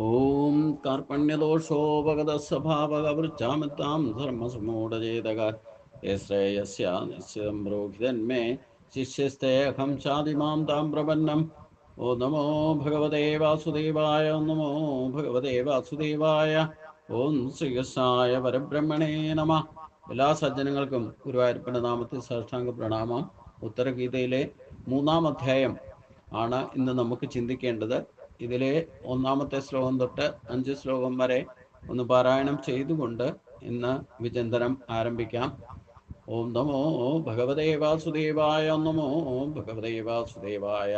ഓം കാർപ്പണ്യദോഷോപഗതസ്വഭാവകവൃച്ചാമിത്താം ധർമ്മസുമൂഢചേതക ശ്രേയസ്യ നിശ്ചിതം ബ്രോഹിതന്മേ ശിഷ്യസ്തേഹം ചാതിമാം താം പ്രപന്നം. ഓ നമോ ഭഗവതേ വാസുദേവായ, നമോ ഭഗവതേ വാസുദേവായ. ഓം ശ്രീകൃഷ്ണായ പരബ്രഹ്മണേ നമ. എല്ലാ സജ്ജനങ്ങൾക്കും ഗുരുവായൂരപ്പൻ്റെ നാമത്തിൽ സാഷ്ടാംഗ പ്രണാമം. ഉത്തരഗീതയിലെ 3-ാം അധ്യായം ആണ് ഇന്ന് നമുക്ക് ചിന്തിക്കേണ്ടത്. ഇതിലെ 1-ാമത്തെ ശ്ലോകം തൊട്ട് 5 ശ്ലോകം വരെ ഒന്ന് പാരായണം ചെയ്തുകൊണ്ട് ഇന്ന് വിചിന്തനം ആരംഭിക്കാം. ഓം നമോ ഭഗവതേ വാസുദേവായ, നമോ ഭഗവതേ വാസുദേവായ.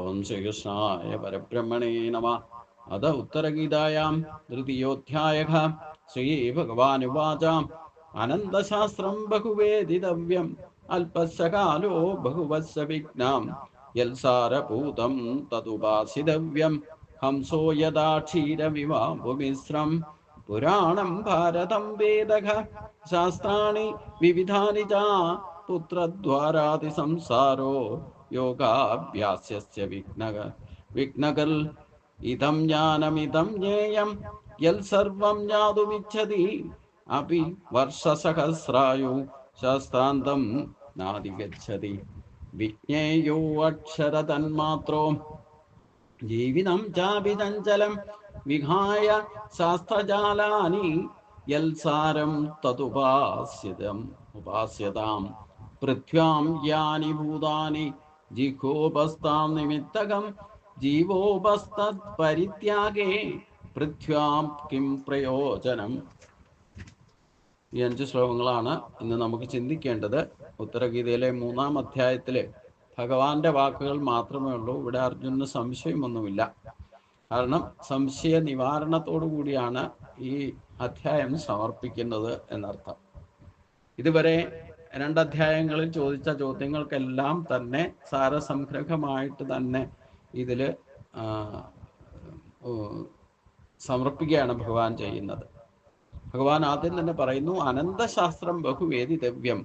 ഓം ശ്രീകൃഷ്ണായ പരബ്രഹ്മണേ നമ. അത ഉത്തരഗീതായാം തൃതീയോധ്യായഃ. ശ്രീഭഗവാനുവാച. അനന്തശാസ്ത്രം ബഹുവേദിതവ്യം അല്പസ്യ കാലോ ബഹുവസ്യ വിഘ്നം യൽസാരഭൂതം തതുപാസിതവ്യം ഹംസോ യഥാ ക്ഷീരമിവാംബുമിശ്രം. പുരാണം ഭാരതം വേദഃ ശാസ്ത്രാണി വിവിധാനി ച പുത്രദ്വാരാതി സംസാരോ യോഗാഭ്യാസ്യസ്യ വിഘ്നകൽ. ഇതം ജ്ഞാനമിതം ജ്ഞേയം യൽ സർവം ജ്ഞാതുമിച്ഛതി അപി വർഷസഹസ്രായു ശാസ്ത്രാന്തം നാധിഗച്ഛതി. വിജ്ഞേയോ അക്ഷരതന്മാത്രോ ജീവിതം ചാപി ചഞ്ചലം വിഹായ ശാസ്ത്രജാലാനി യൽസാരം തതുപാസ്യതാം. പൃഥ്വ്യാം യാനി ഭൂതാനി ജിഹോപസ്താം നിമിത്തകം ജീവോപസ്തത് പരിത്യാഗേ പൃഥ്വ്യാം കിം പ്രയോജനം. ഈ 5 ശ്ലോകങ്ങളാണ് ഇന്ന് നമുക്ക് ചിന്തിക്കേണ്ടത്. ഉത്തരഗീതയിലെ 3-ാം അധ്യായത്തിലെ ഭഗവാന്റെ വാക്കുകൾ മാത്രമേ ഉള്ളൂ. ഇവിടെ അർജുനന് സംശയമൊന്നുമില്ല. കാരണം സംശയ നിവാരണത്തോടു കൂടിയാണ് ഈ അധ്യായം സമർപ്പിക്കുന്നത് എന്നർത്ഥം. ഇതുവരെ 2 അധ്യായങ്ങളിൽ ചോദിച്ച ചോദ്യങ്ങൾക്കെല്ലാം തന്നെ സാരസംഗ്രഹമായിട്ട് തന്നെ ഇതിൽ സമർപ്പിക്കുകയാണ് ഭഗവാൻ ചെയ്യുന്നത്. ഭഗവാൻ ആദ്യം തന്നെ പറയുന്നു, അനന്തശാസ്ത്രം ബഹുവേദിതവ്യം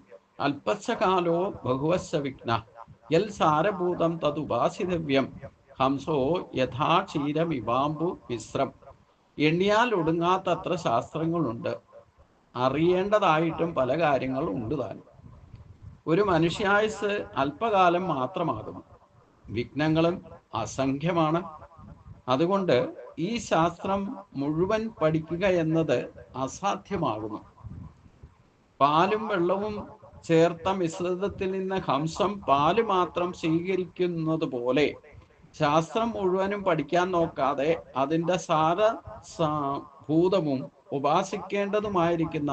അല്പസ്യ കാലോ ബഹുവസ്യ വിഘ്ന യൽ സാരഭൂതം തതുപാസിതവ്യം ഹംസോ യഥാ ക്ഷീരമിവാംബു മിശ്രം. എണ്ണിയാൽ ഒടുങ്ങാത്തത്ര ശാസ്ത്രങ്ങളുണ്ട്, അറിയേണ്ടതായിട്ടും പല കാര്യങ്ങളും ഉണ്ട് താനും. ഒരു മനുഷ്യായുസ് അല്പകാലം മാത്രമാകുന്നു, വിഘ്നങ്ങളും അസംഖ്യമാണ്. അതുകൊണ്ട് ഈ ശാസ്ത്രം മുഴുവൻ പഠിക്കുക എന്നത് അസാധ്യമാകുന്നു. പാലും വെള്ളവും ചേർത്ത മിശ്രിതത്തിൽ നിന്ന് ഹംസം പാല് മാത്രം സ്വീകരിക്കുന്നത് പോലെ ശാസ്ത്രം മുഴുവനും പഠിക്കാൻ നോക്കാതെ അതിൻ്റെ സാരഭൂതവും ഉപാസിക്കേണ്ടതുമായിരിക്കുന്ന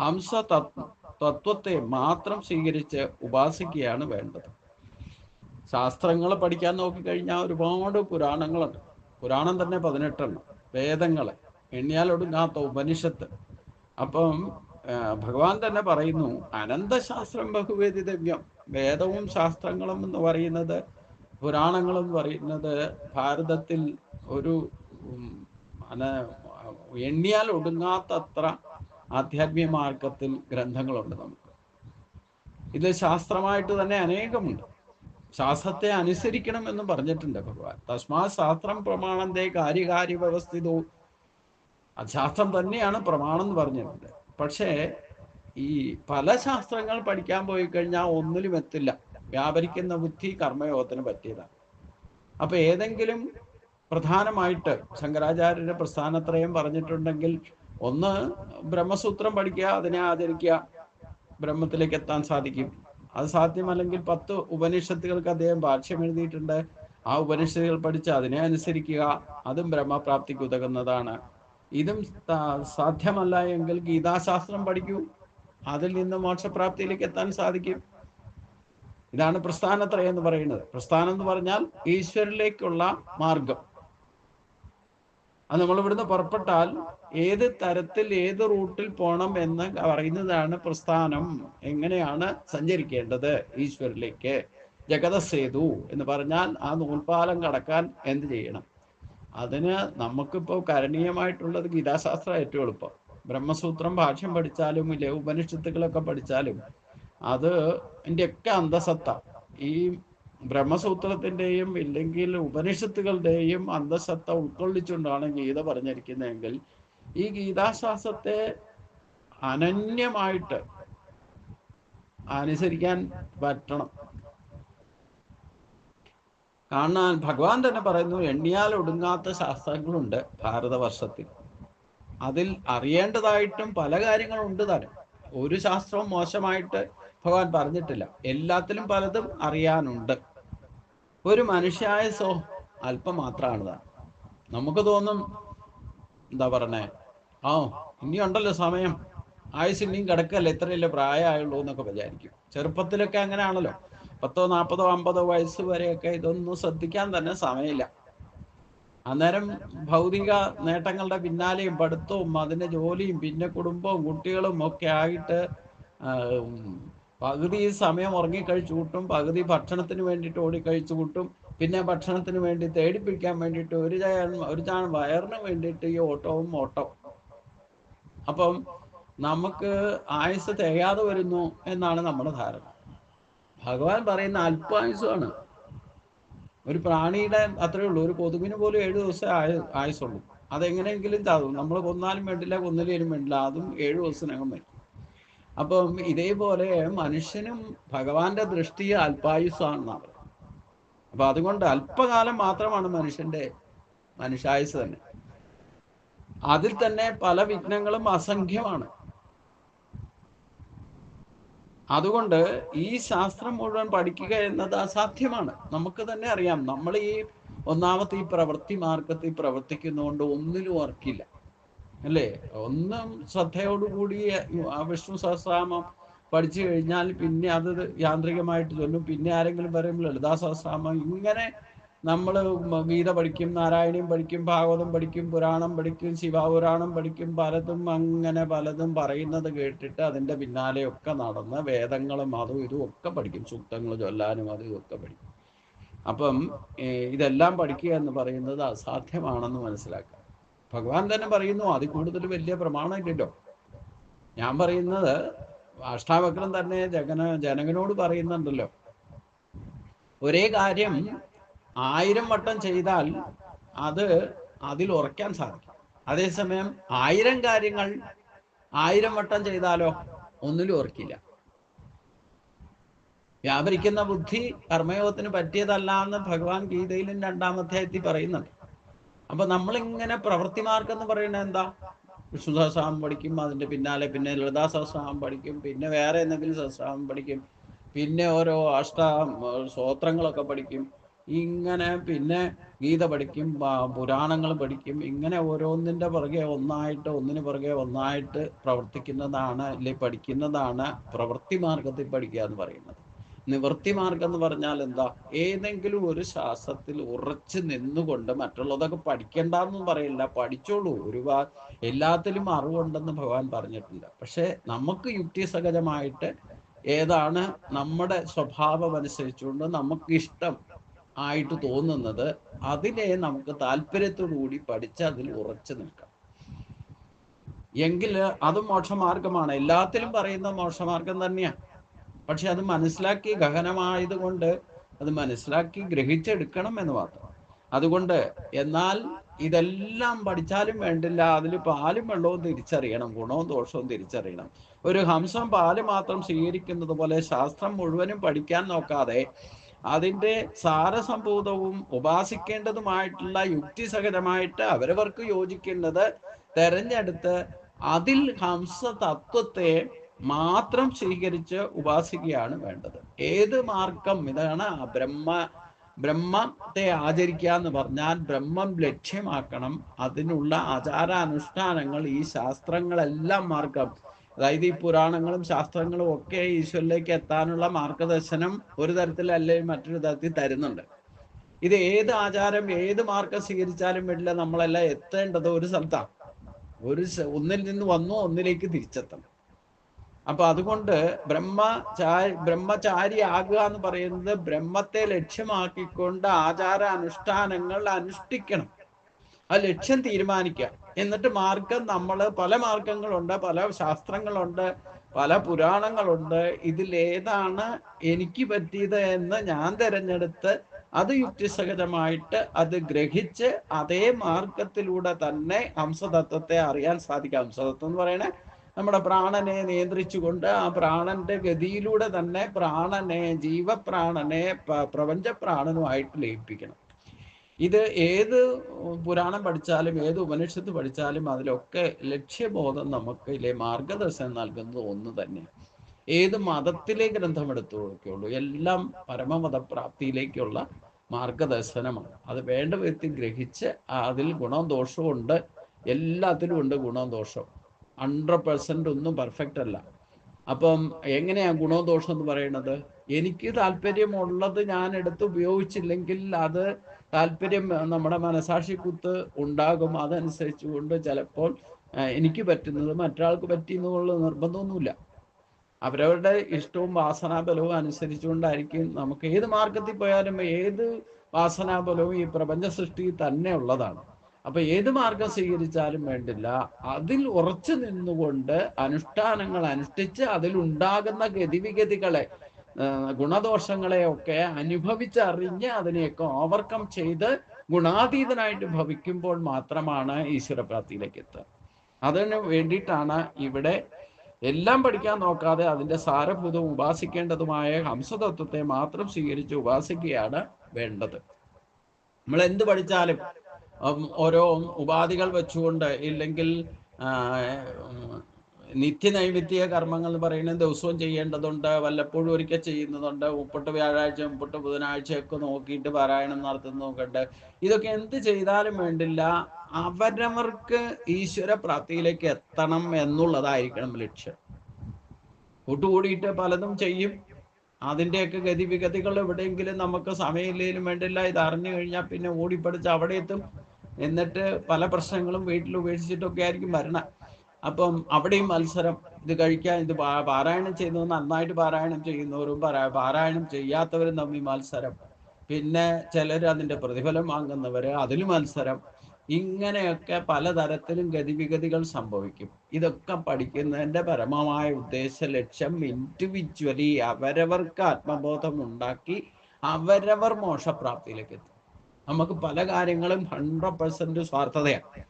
ഹംസ തത്വത്തെ മാത്രം സ്വീകരിച്ച് ഉപാസിക്കുകയാണ് വേണ്ടത്. ശാസ്ത്രങ്ങൾ പഠിക്കാൻ നോക്കിക്കഴിഞ്ഞാൽ ഒരുപാട് പുരാണങ്ങളുണ്ട്. പുരാണം തന്നെ 18 വേദങ്ങൾ, എണ്ണിയാൽ ഒടുങ്ങാത്ത ഉപനിഷത്ത്. അപ്പം ഭഗവാൻ തന്നെ പറയുന്നു, അനന്തശാസ്ത്രം ബഹുവേദിതവ്യം. വേദവും ശാസ്ത്രങ്ങളും എന്ന് പറയുന്നത്, പുരാണങ്ങളും പറയുന്നത് ഭാരതത്തിൽ ഒരു എണ്ണിയാൽ ഒടുങ്ങാത്തത്ര ആധ്യാത്മിക മാർഗത്തിൽ ഗ്രന്ഥങ്ങളുണ്ട് നമുക്ക്. ഇത് ശാസ്ത്രമായിട്ട് തന്നെ അനേകമുണ്ട്. ശാസ്ത്രത്തെ അനുസരിക്കണം എന്ന് പറഞ്ഞിട്ടുണ്ട് ഭഗവാൻ. തസ്മാ ശാസ്ത്രം പ്രമാണന്തേ കാര്യകാര്യ വ്യവസ്ഥിതോ. ശാസ്ത്രം തന്നെയാണ് പ്രമാണം എന്ന് പറഞ്ഞിട്ടുണ്ട്. പക്ഷേ ഈ പല ശാസ്ത്രങ്ങൾ പഠിക്കാൻ പോയി കഴിഞ്ഞാൽ ഒന്നിലും എത്തില്ല. വ്യാപരിക്കുന്ന ബുദ്ധി കർമ്മയോഗത്തിന് പറ്റിയതാണ്. അപ്പൊ ഏതെങ്കിലും പ്രധാനമായിട്ട് ശങ്കരാചാര്യരുടെ പ്രസ്ഥാനത്രയം പറഞ്ഞിട്ടുണ്ടെങ്കിൽ, ഒന്ന് ബ്രഹ്മസൂത്രം പഠിക്കുക, അതിനെ ആചരിക്കുക, ബ്രഹ്മത്തിലേക്ക് എത്താൻ സാധിക്കും. അത് സാധ്യമല്ലെങ്കിൽ 10 ഉപനിഷത്തുകൾക്ക് അദ്ദേഹം ഭാഷ്യം എഴുതിയിട്ടുണ്ട്. ആ ഉപനിഷത്തുകൾ പഠിച്ച് അതിനെ അനുസരിക്കുക, അതും ബ്രഹ്മപ്രാപ്തിക്ക് ഉതകുന്നതാണ്. ഇതും സാധ്യമല്ല എങ്കിൽ ഗീതാശാസ്ത്രം പഠിക്കൂ, അതിൽ നിന്ന് മോക്ഷപ്രാപ്തിയിലേക്ക് എത്താൻ സാധിക്കും. ഇതാണ് പ്രസ്ഥാനത്രയം എന്ന് പറയുന്നത്. പ്രസ്ഥാനം എന്ന് പറഞ്ഞാൽ ഈശ്വരിലേക്കുള്ള മാർഗം. അത് നമ്മൾ ഇവിടുന്ന് പുറപ്പെട്ടാൽ ഏത് തരത്തിൽ ഏത് റൂട്ടിൽ പോകണം എന്ന് പറയുന്നതാണ് പ്രസ്ഥാനം. എങ്ങനെയാണ് സഞ്ചരിക്കേണ്ടത് ഈശ്വരിലേക്ക്. ജഗതസേതു എന്ന് പറഞ്ഞാൽ ആ നൂൽപാലം കടക്കാൻ എന്ത് ചെയ്യണം. അതിന് നമുക്കിപ്പോൾ കരണീയമായിട്ടുള്ളത് ഗീതാശാസ്ത്രം ഏറ്റവും എളുപ്പം. ബ്രഹ്മസൂത്രം ഭാഷ്യം പഠിച്ചാലും ഇല്ലേ, ഉപനിഷത്തുക്കളൊക്കെ പഠിച്ചാലും അത് ഒക്കെ അന്തസത്ത. ഈ ബ്രഹ്മസൂത്രത്തിന്റെയും ഇല്ലെങ്കിൽ ഉപനിഷത്തുകളുടെയും അന്തസത്ത ഉൾക്കൊള്ളിച്ചുകൊണ്ടാണ് ഗീത പറഞ്ഞിരിക്കുന്നതെങ്കിൽ ഈ ഗീതാശാസ്ത്രത്തെ അനന്യമായിട്ട് അനുസരിക്കാൻ പറ്റണം. കാണാൻ ഭഗവാൻ തന്നെ പറയുന്നു, എണ്ണിയാൽ ഒടുങ്ങാത്ത ശാസ്ത്രങ്ങളുണ്ട് ഭാരതവർഷത്തിൽ. അതിൽ അറിയേണ്ടതായിട്ടും പല കാര്യങ്ങളുണ്ട് താനും. ഒരു ശാസ്ത്രവും മോശമായിട്ട് ഭഗവാൻ പറഞ്ഞിട്ടില്ല. എല്ലാത്തിലും പലതും അറിയാനുണ്ട്. ഒരു മനുഷ്യായുസ്സോ അല്പം മാത്രമാണ് താൻ. നമുക്ക് തോന്നും, എന്താ പറഞ്ഞേ, ഇനിയുണ്ടല്ലോ സമയം, ആയുസ് ഇനിയും കിടക്കല്ലേ, ഇത്രയല്ലേ പ്രായമായുള്ളൂ എന്നൊക്കെ വിചാരിക്കും. ചെറുപ്പത്തിലൊക്കെ അങ്ങനെയാണല്ലോ. 10, 40, 50 വയസ്സ് വരെയൊക്കെ ഇതൊന്നും ശ്രദ്ധിക്കാൻ തന്നെ സമയമില്ല. അന്നേരം ഭൗതിക നേട്ടങ്ങളുടെ പിന്നാലെയും പഠിത്തവും അതിന്റെ ജോലിയും പിന്നെ കുടുംബവും കുട്ടികളും ഒക്കെ ആയിട്ട് പകുതി സമയം ഉറങ്ങിക്കഴിച്ചു കൂട്ടും, പകുതി ഭക്ഷണത്തിന് വേണ്ടിയിട്ട് ഓടിക്കഴിച്ചു കൂട്ടും, പിന്നെ ഭക്ഷണത്തിന് വേണ്ടി തേടിപ്പിടിക്കാൻ വേണ്ടിയിട്ട് ഒരു ചാൺ വയറിന് വേണ്ടിയിട്ട് ഈ ഓട്ടവും. അപ്പം നമുക്ക് ആയുസ് തികയാതെ വരുന്നു എന്നാണ് നമ്മുടെ ധാരണ. ഭഗവാൻ പറയുന്ന അല്പായുസ്സാണ്. ഒരു പ്രാണിയുടെ അത്രയേ ഉള്ളൂ. ഒരു കൊതുകിന് പോലും 7 ദിവസം ആയുസുള്ളൂ. അതെങ്ങനെയെങ്കിലും ചാവും. നമ്മൾ കൊന്നാലും വേണ്ടില്ല, കൊന്നില്ലേലും വേണ്ടില്ല, അതും 7 ദിവസത്തിനകം വരും. അപ്പം ഇതേപോലെ മനുഷ്യനും ഭഗവാന്റെ ദൃഷ്ടി അല്പായുസ്സാണെന്നാണ് പറയുന്നത്. അപ്പൊ അതുകൊണ്ട് അല്പകാലം മാത്രമാണ് മനുഷ്യായുസ് തന്നെ. അതിൽ തന്നെ പല വിഘ്നങ്ങളും അസംഖ്യമാണ്. അതുകൊണ്ട് ഈ ശാസ്ത്രം മുഴുവൻ പഠിക്കുക എന്നത് അസാധ്യമാണ്. നമുക്ക് തന്നെ അറിയാം, നമ്മൾ ഈ ഒന്നാമത്തെ ഈ പ്രവൃത്തി മാർഗത്തിൽ പ്രവർത്തിക്കുന്നതുകൊണ്ട് ഒന്നിലും ഉറക്കില്ല, അല്ലേ? ഒന്നും ശ്രദ്ധയോടുകൂടി വിഷ്ണു സഹസ്രനാമം പഠിച്ചു കഴിഞ്ഞാൽ പിന്നെ അത് യാന്ത്രികമായിട്ട് ചൊല്ലും. പിന്നെ ആരെങ്കിലും പറയുമ്പോൾ ലളിതാ സഹസ്രനാമം. ഇങ്ങനെ നമ്മൾ ഗീത പഠിക്കും, നാരായണീയം പഠിക്കും, ഭാഗവതം പഠിക്കും, പുരാണം പഠിക്കും, ശിവപുരാണം പഠിക്കും, അങ്ങനെ പലതും പറയുന്നത് കേട്ടിട്ട് അതിൻ്റെ പിന്നാലെയൊക്കെ നടന്ന് വേദങ്ങളും അതും ഇതും ഒക്കെ പഠിക്കും. സൂക്തങ്ങൾ ചൊല്ലാനും അതും ഇതൊക്കെ പഠിക്കും. അപ്പം ഇതെല്ലാം പഠിക്കുക എന്ന് പറയുന്നത് അസാധ്യമാണെന്ന് മനസ്സിലാക്കുക. ഭഗവാൻ തന്നെ പറയുന്നു, അതിൽ കൂടുതൽ വലിയ പ്രമാണം ഇല്ലല്ലോ. ഞാൻ പറയുന്നത് അഷ്ടാവക്രം തന്നെ ജനകനോട് പറയുന്നുണ്ടല്ലോ, ഒരേ കാര്യം 1000 വട്ടം ചെയ്താൽ അതിൽ ഉറയ്ക്കാൻ സാധിക്കും. അതേസമയം 1000 കാര്യങ്ങൾ 1000 വട്ടം ചെയ്താലോ ഒന്നിലും ഉറക്കില്ല. വ്യാപരിക്കുന്ന ബുദ്ധി കർമ്മയോഗത്തിന് പറ്റിയതല്ല എന്ന് ഭഗവാൻ ഗീതയിലും 2-ാം അധ്യായത്തിൽ പറയുന്നുണ്ട്. അപ്പൊ നമ്മളിങ്ങനെ പ്രവൃത്തി മാർഗം എന്ന് പറയുന്നത് എന്താ? വിഷ്ണു സഹസ്രനാമം പഠിക്കും, അതിന്റെ പിന്നാലെ പിന്നെ ലളിതാ സഹസ്രനാമം പഠിക്കും, പിന്നെ വേറെ എന്തെങ്കിലും സഹസ്രനാമം പഠിക്കും, പിന്നെ ഓരോ സ്തോത്രങ്ങളൊക്കെ പഠിക്കും, ഇങ്ങനെ പിന്നെ ഗീത പഠിക്കും, പുരാണങ്ങൾ പഠിക്കും. ഇങ്ങനെ ഓരോന്നിന്റെ പുറകെ ഒന്നിനു പുറകെ ഒന്നായിട്ട് പ്രവർത്തിക്കുന്നതാണ്, അല്ലെ പഠിക്കുന്നതാണ് പ്രവൃത്തി മാർഗത്തിൽ പഠിക്കുക എന്ന് പറയുന്നത്. നിവൃത്തി മാർഗം എന്ന് പറഞ്ഞാൽ എന്താ? ഏതെങ്കിലും ഒരു ശാസ്ത്രത്തിൽ ഉറച്ചു നിന്നുകൊണ്ട്, മറ്റുള്ളതൊക്കെ പഠിക്കണ്ടെന്നും പറയില്ല, പഠിച്ചോളൂ, എല്ലാത്തിലും അറിവുണ്ടെന്ന് ഭഗവാൻ പറഞ്ഞിട്ടുണ്ട്. പക്ഷെ നമുക്ക് യുക്തിസഹജമായിട്ട് ഏതാണ് നമ്മുടെ സ്വഭാവം അനുസരിച്ചുകൊണ്ട് നമുക്ക് ഇഷ്ടം ആയിട്ട് തോന്നുന്നത്, അതിനെ നമുക്ക് താല്പര്യത്തോടുകൂടി പഠിച്ച് അതിൽ ഉറച്ചു നിൽക്കാം. എങ്കിൽ അത് മോക്ഷമാർഗമാണ്. എല്ലാത്തിലും പറയുന്ന മോക്ഷമാർഗം തന്നെയാണ്. പക്ഷെ അത് മനസ്സിലാക്കി, ഗഹനമായതുകൊണ്ട് അത് മനസ്സിലാക്കി ഗ്രഹിച്ചെടുക്കണം എന്ന് മാത്രം. അതുകൊണ്ട് എന്നാൽ ഇതെല്ലാം പഠിച്ചാലും വേണ്ടില്ല, അതിൽ പാലും വെള്ളവും തിരിച്ചറിയണം, ഗുണവും ദോഷവും തിരിച്ചറിയണം. ഒരു ഹംസം പാല് മാത്രം സ്വീകരിക്കുന്നത് പോലെ ശാസ്ത്രം മുഴുവനും പഠിക്കാൻ നോക്കാതെ അതിൻ്റെ സാരസംഭൂതവും ഉപാസിക്കേണ്ടതുമായിട്ടുള്ള യുക്തിസഹജമായിട്ട് അവരവർക്ക് യോജിക്കുന്നത് തെരഞ്ഞെടുത്ത് അതിൽ ഹംസ തത്വത്തെ മാത്രം സ്വീകരിച്ച് ഉപാസിക്കുകയാണ് വേണ്ടത്. ഏത് മാർഗം? ഇതാണ് ബ്രഹ്മത്തെ ആചരിക്കുക എന്ന് പറഞ്ഞാൽ ബ്രഹ്മം ലക്ഷ്യമാക്കണം. അതിനുള്ള ആചാരാനുഷ്ഠാനങ്ങൾ ഈ ശാസ്ത്രങ്ങളെല്ലാം മാർഗം, അതായത് ഈ പുരാണങ്ങളും ശാസ്ത്രങ്ങളും ഒക്കെ ഈശ്വരിലേക്ക് എത്താനുള്ള മാർഗദർശനം ഒരു തരത്തിൽ അല്ലെങ്കിൽ മറ്റൊരു തരത്തിൽ തരുന്നുണ്ട്. ഇത് ഏത് ആചാരം, ഏത് മാർഗം സ്വീകരിച്ചാലും വേണ്ടില്ല, നമ്മളെല്ലാം എത്തേണ്ടത് ഒരു സ്ഥലത്താണ്. ഒന്നിൽ നിന്ന് വന്നു ഒന്നിലേക്ക് തിരിച്ചെത്തണം. അപ്പൊ അതുകൊണ്ട് ബ്രഹ്മചാരി ആകുക എന്ന് പറയുന്നത് ബ്രഹ്മത്തെ ലക്ഷ്യമാക്കിക്കൊണ്ട് ആചാരാനുഷ്ഠാനങ്ങൾ അനുഷ്ഠിക്കണം. ആ ലക്ഷ്യം തീരുമാനിക്കുക. എന്നിട്ട് മാർഗം, പല മാർഗങ്ങളുണ്ട്, പല ശാസ്ത്രങ്ങളുണ്ട്, പല പുരാണങ്ങളുണ്ട്. ഇതിലേതാണ് എനിക്ക് പറ്റിയത് എന്ന് ഞാൻ തിരഞ്ഞെടുത്ത് അത് യുക്തിസഹജമായിട്ട് അത് ഗ്രഹിച്ച് അതേ മാർഗത്തിലൂടെ തന്നെ ഹംസതത്വത്തെ അറിയാൻ സാധിക്കും. ഹംസതത്വം എന്ന് പറയണേ നമ്മുടെ പ്രാണനെ നിയന്ത്രിച്ചുകൊണ്ട് ആ പ്രാണന്റെ ഗതിയിലൂടെ തന്നെ പ്രാണനെ, ജീവപ്രാണനെ പ്രപഞ്ചപ്രാണനുമായിട്ട് ലയിപ്പിക്കണം. ഇത് ഏത് പുരാണം പഠിച്ചാലും ഏത് ഉപനിഷത്ത് പഠിച്ചാലും അതിലൊക്കെ ലക്ഷ്യബോധം നമുക്ക് ഇല്ലേ മാർഗദർശനം നൽകുന്നത് ഒന്ന് തന്നെ. ഏത് മതത്തിലെ ഗ്രന്ഥം എടുത്തു നോക്കിയുള്ളൂ, എല്ലാം പരമമതപ്രാപ്തിയിലേക്കുള്ള മാർഗദർശനമാണ്. അത് വേണ്ട വിധത്തിൽ ഗ്രഹിച്ച് അതിൽ ഗുണവും ദോഷവും ഉണ്ട്, എല്ലാത്തിലും ഉണ്ട് ഗുണവും ദോഷവും. 100% ഒന്നും പെർഫെക്റ്റ് അല്ല. അപ്പം എങ്ങനെയാ ഗുണവും ദോഷം എന്ന് പറയുന്നത്? എനിക്ക് താല്പര്യമുള്ളത് ഞാൻ എടുത്ത് ഉപയോഗിച്ചില്ലെങ്കിൽ അത് താല്പര്യം നമ്മുടെ മനസാക്ഷി കുത്ത് ഉണ്ടാകും. അതനുസരിച്ചുകൊണ്ട് ചിലപ്പോൾ എനിക്ക് പറ്റുന്നത് മറ്റൊരാൾക്ക് പറ്റിയെന്നുള്ള നിർബന്ധമൊന്നുമില്ല. അവരവരുടെ ഇഷ്ടവും വാസനാബലവും അനുസരിച്ചുകൊണ്ടായിരിക്കും നമുക്ക് ഏത് മാർഗത്തിൽ പോയാലും ഏത് വാസനാബലവും ഈ പ്രപഞ്ച സൃഷ്ടി തന്നെ ഉള്ളതാണ്. അപ്പൊ ഏത് മാർഗം സ്വീകരിച്ചാലും വേണ്ടില്ല, അതിൽ ഉറച്ചു നിന്നുകൊണ്ട് അനുഷ്ഠാനങ്ങൾ അനുഷ്ഠിച്ച് അതിലുണ്ടാകുന്ന ഗതിവിഗതികളെ ഗുണദോഷങ്ങളെയൊക്കെ അനുഭവിച്ചറിഞ്ഞ് അതിനെയൊക്കെ ഓവർകം ചെയ്ത് ഗുണാതീതനായിട്ട് ഭവിക്കുമ്പോൾ മാത്രമാണ് ഈശ്വരപ്രാപ്തിയിലേക്ക് എത്തുക. അതിന് വേണ്ടിയിട്ടാണ് ഇവിടെ എല്ലാം പഠിക്കാൻ നോക്കാതെ അതിൻ്റെ സാരഭൂതവും ഉപാസിക്കേണ്ടതുമായ ഹംസതത്വത്തെ മാത്രം സ്വീകരിച്ച് ഉപാസിക്കുകയാണ് വേണ്ടത്. നമ്മൾ എന്ത് പഠിച്ചാലും ഓരോ ഉപാധികൾ വെച്ചുകൊണ്ട്, ഇല്ലെങ്കിൽ നിത്യനൈമിത്യ കർമ്മങ്ങൾ എന്ന് പറയുന്നത് ദിവസവും ചെയ്യേണ്ടതുണ്ട്, വല്ലപ്പോഴും ഒരിക്കൽ ചെയ്യുന്നതുണ്ട്, 30 വ്യാഴാഴ്ച 30 ബുധനാഴ്ചയൊക്കെ നോക്കിയിട്ട് പാരായണം നടത്തുന്നതൊക്കെ. ഇതൊക്കെ എന്ത് ചെയ്താലും വേണ്ടില്ല, അവരവർക്ക് ഈശ്വര പ്രാപ്തിയിലേക്ക് എത്തണം എന്നുള്ളതായിരിക്കണം ലക്ഷ്യം. കൂട്ടുകൂടിയിട്ട് പലതും ചെയ്യും, അതിൻ്റെയൊക്കെ ഗതിവിഗതികൾ എവിടെയെങ്കിലും നമുക്ക് സമയമില്ലെങ്കിലും വേണ്ടില്ല, ഇത് അറിഞ്ഞു കഴിഞ്ഞാൽ പിന്നെ ഓടിപ്പടിച്ച് അവിടെ എത്തും. എന്നിട്ട് പല പ്രശ്നങ്ങളും വീട്ടിൽ ഉപേക്ഷിച്ചിട്ടൊക്കെ ആയിരിക്കും വരണം. അപ്പം അവിടെയും മത്സരം. ഇത് കഴിക്കാൻ, ഇത് പാരായണം ചെയ്യുന്നവർ നന്നായിട്ട് പാരായണം ചെയ്യുന്നവരും പാരായണം ചെയ്യാത്തവരും തമ്മിൽ മത്സരം. പിന്നെ ചിലർ അതിൻ്റെ പ്രതിഫലം വാങ്ങുന്നവര്, അതിൽ മത്സരം. ഇങ്ങനെയൊക്കെ പലതരത്തിലും ഗതിവിഗതികൾ സംഭവിക്കും. ഇതൊക്കെ പഠിക്കുന്നതിൻ്റെ പരമമായ ഉദ്ദേശ ലക്ഷ്യം ഇൻഡിവിജ്വലി അവരവർക്ക് ആത്മബോധം ഉണ്ടാക്കി അവരവർ മോക്ഷപ്രാപ്തിയിലേക്ക് എത്തും. നമുക്ക് പല കാര്യങ്ങളും 100% സ്വാർത്ഥതയാണ്.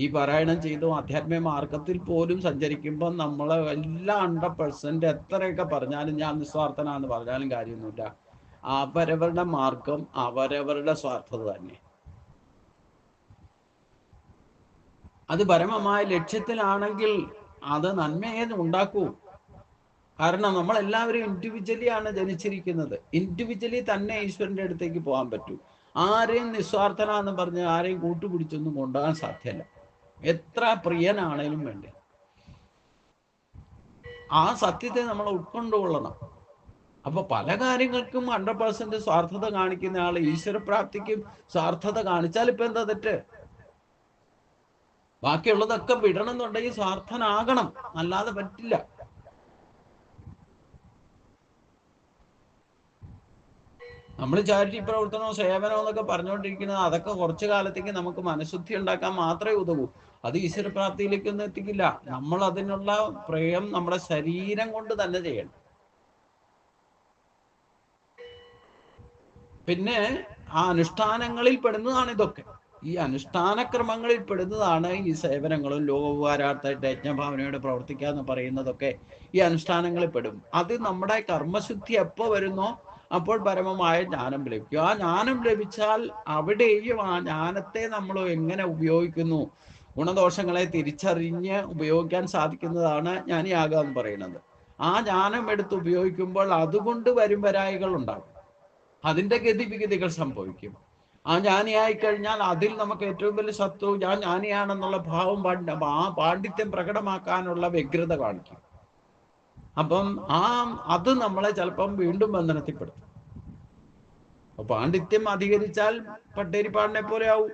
ഈ പാരായണം ചെയ്തും ആധ്യാത്മിക മാർഗത്തിൽ പോലും സഞ്ചരിക്കുമ്പോൾ നമ്മൾ എല്ലാം 100% എത്രയൊക്കെ പറഞ്ഞാലും ഞാൻ നിസ്വാർത്ഥനാന്ന് പറഞ്ഞാലും കാര്യമൊന്നുമില്ല. അവരവരുടെ മാർഗം അവരവരുടെ സ്വാർത്ഥത തന്നെ. അത് പരമമായ ലക്ഷ്യത്തിലാണെങ്കിൽ അത് നന്മയെ ഉണ്ടാക്കൂ. കാരണം നമ്മളെല്ലാവരും ഇൻഡിവിജ്വലി ആണ് ജനിച്ചിരിക്കുന്നത്. ഇൻഡിവിജ്വലി തന്നെ ഈശ്വരൻ്റെ അടുത്തേക്ക് പോകാൻ പറ്റൂ. ആരെയും നിസ്വാർത്ഥനാന്ന് പറഞ്ഞ് ആരെയും കൂട്ടുപിടിച്ചൊന്നും കൊണ്ടുപോകാൻ സാധ്യമല്ല, എത്ര പ്രിയനാണേലും വേണ്ടി. ആ സത്യത്തെ നമ്മൾ ഉൾക്കൊണ്ടുകൊള്ളണം. അപ്പൊ പല കാര്യങ്ങൾക്കും 100% സ്വാർത്ഥത കാണിക്കുന്ന ആൾ ഈശ്വരപ്രാപ്തിക്കും സ്വാർത്ഥത കാണിച്ചാൽ ഇപ്പൊ എന്താ തെറ്റ്? ബാക്കിയുള്ളതൊക്കെ വിടണം എന്നുണ്ടെങ്കിൽ സ്വാർത്ഥനാകണം, അല്ലാതെ പറ്റില്ല. നമ്മൾ ചാരിറ്റി പ്രവർത്തനവും സേവനവും എന്നൊക്കെ പറഞ്ഞുകൊണ്ടിരിക്കുന്നത് അതൊക്കെ കുറച്ചു കാലത്തേക്ക് നമുക്ക് മനഃശുദ്ധി ഉണ്ടാക്കാൻ മാത്രമേ ഉതകൂ. അത് ഈശ്വരപ്രാപ്തിയിലേക്കൊന്നും എത്തിക്കില്ല. നമ്മൾ അതിനുള്ള പ്രയം നമ്മുടെ ശരീരം കൊണ്ട് തന്നെ ചെയ്യണം. പിന്നെ ആ അനുഷ്ഠാനങ്ങളിൽ പെടുന്നതാണ് ഇതൊക്കെ. ഈ അനുഷ്ഠാനക്രമങ്ങളിൽ പെടുന്നതാണ് ഈ സേവനങ്ങളും ലോകോപകാരാർത്ഥമായിട്ട് യജ്ഞഭാവനയോടെ പ്രവർത്തിക്കുക എന്ന് പറയുന്നതൊക്കെ ഈ അനുഷ്ഠാനങ്ങളിൽ പെടും. അത് നമ്മുടെ കർമ്മശുദ്ധി എപ്പോൾ വരുന്നോ അപ്പോൾ പരമമായ ജ്ഞാനം ലഭിക്കും. ആ ജ്ഞാനം ലഭിച്ചാൽ അവിടെയും ആ ജ്ഞാനത്തെ നമ്മൾ എങ്ങനെ ഉപയോഗിക്കുന്നു, ഗുണദോഷങ്ങളെ തിരിച്ചറിഞ്ഞ് ഉപയോഗിക്കാൻ സാധിക്കുന്നതാണ് ജ്ഞാനിയാകുക എന്ന് പറയുന്നത്. ആ ജ്ഞാനം എടുത്ത് ഉപയോഗിക്കുമ്പോൾ അതുകൊണ്ട് വരായികൾ ഉണ്ടാകും, അതിൻ്റെ ഗതിവിഗതികൾ സംഭവിക്കും. ആ ജ്ഞാനിയായി കഴിഞ്ഞാൽ അതിൽ നമുക്ക് ഏറ്റവും വലിയ ശത്രു ഞാൻ ജ്ഞാനിയാണെന്നുള്ള ഭാവം ആ പാണ്ഡിത്യം പ്രകടമാക്കാനുള്ള വ്യഗ്രത കാണിക്കും. അപ്പം അത് നമ്മളെ ചിലപ്പം വീണ്ടും ബന്ധനത്തിൽപ്പെടുത്തും. അപ്പൊ പാണ്ഡിത്യം അധികരിച്ചാൽ പട്ടേരിപ്പാടിനെ പോലെ ആവും.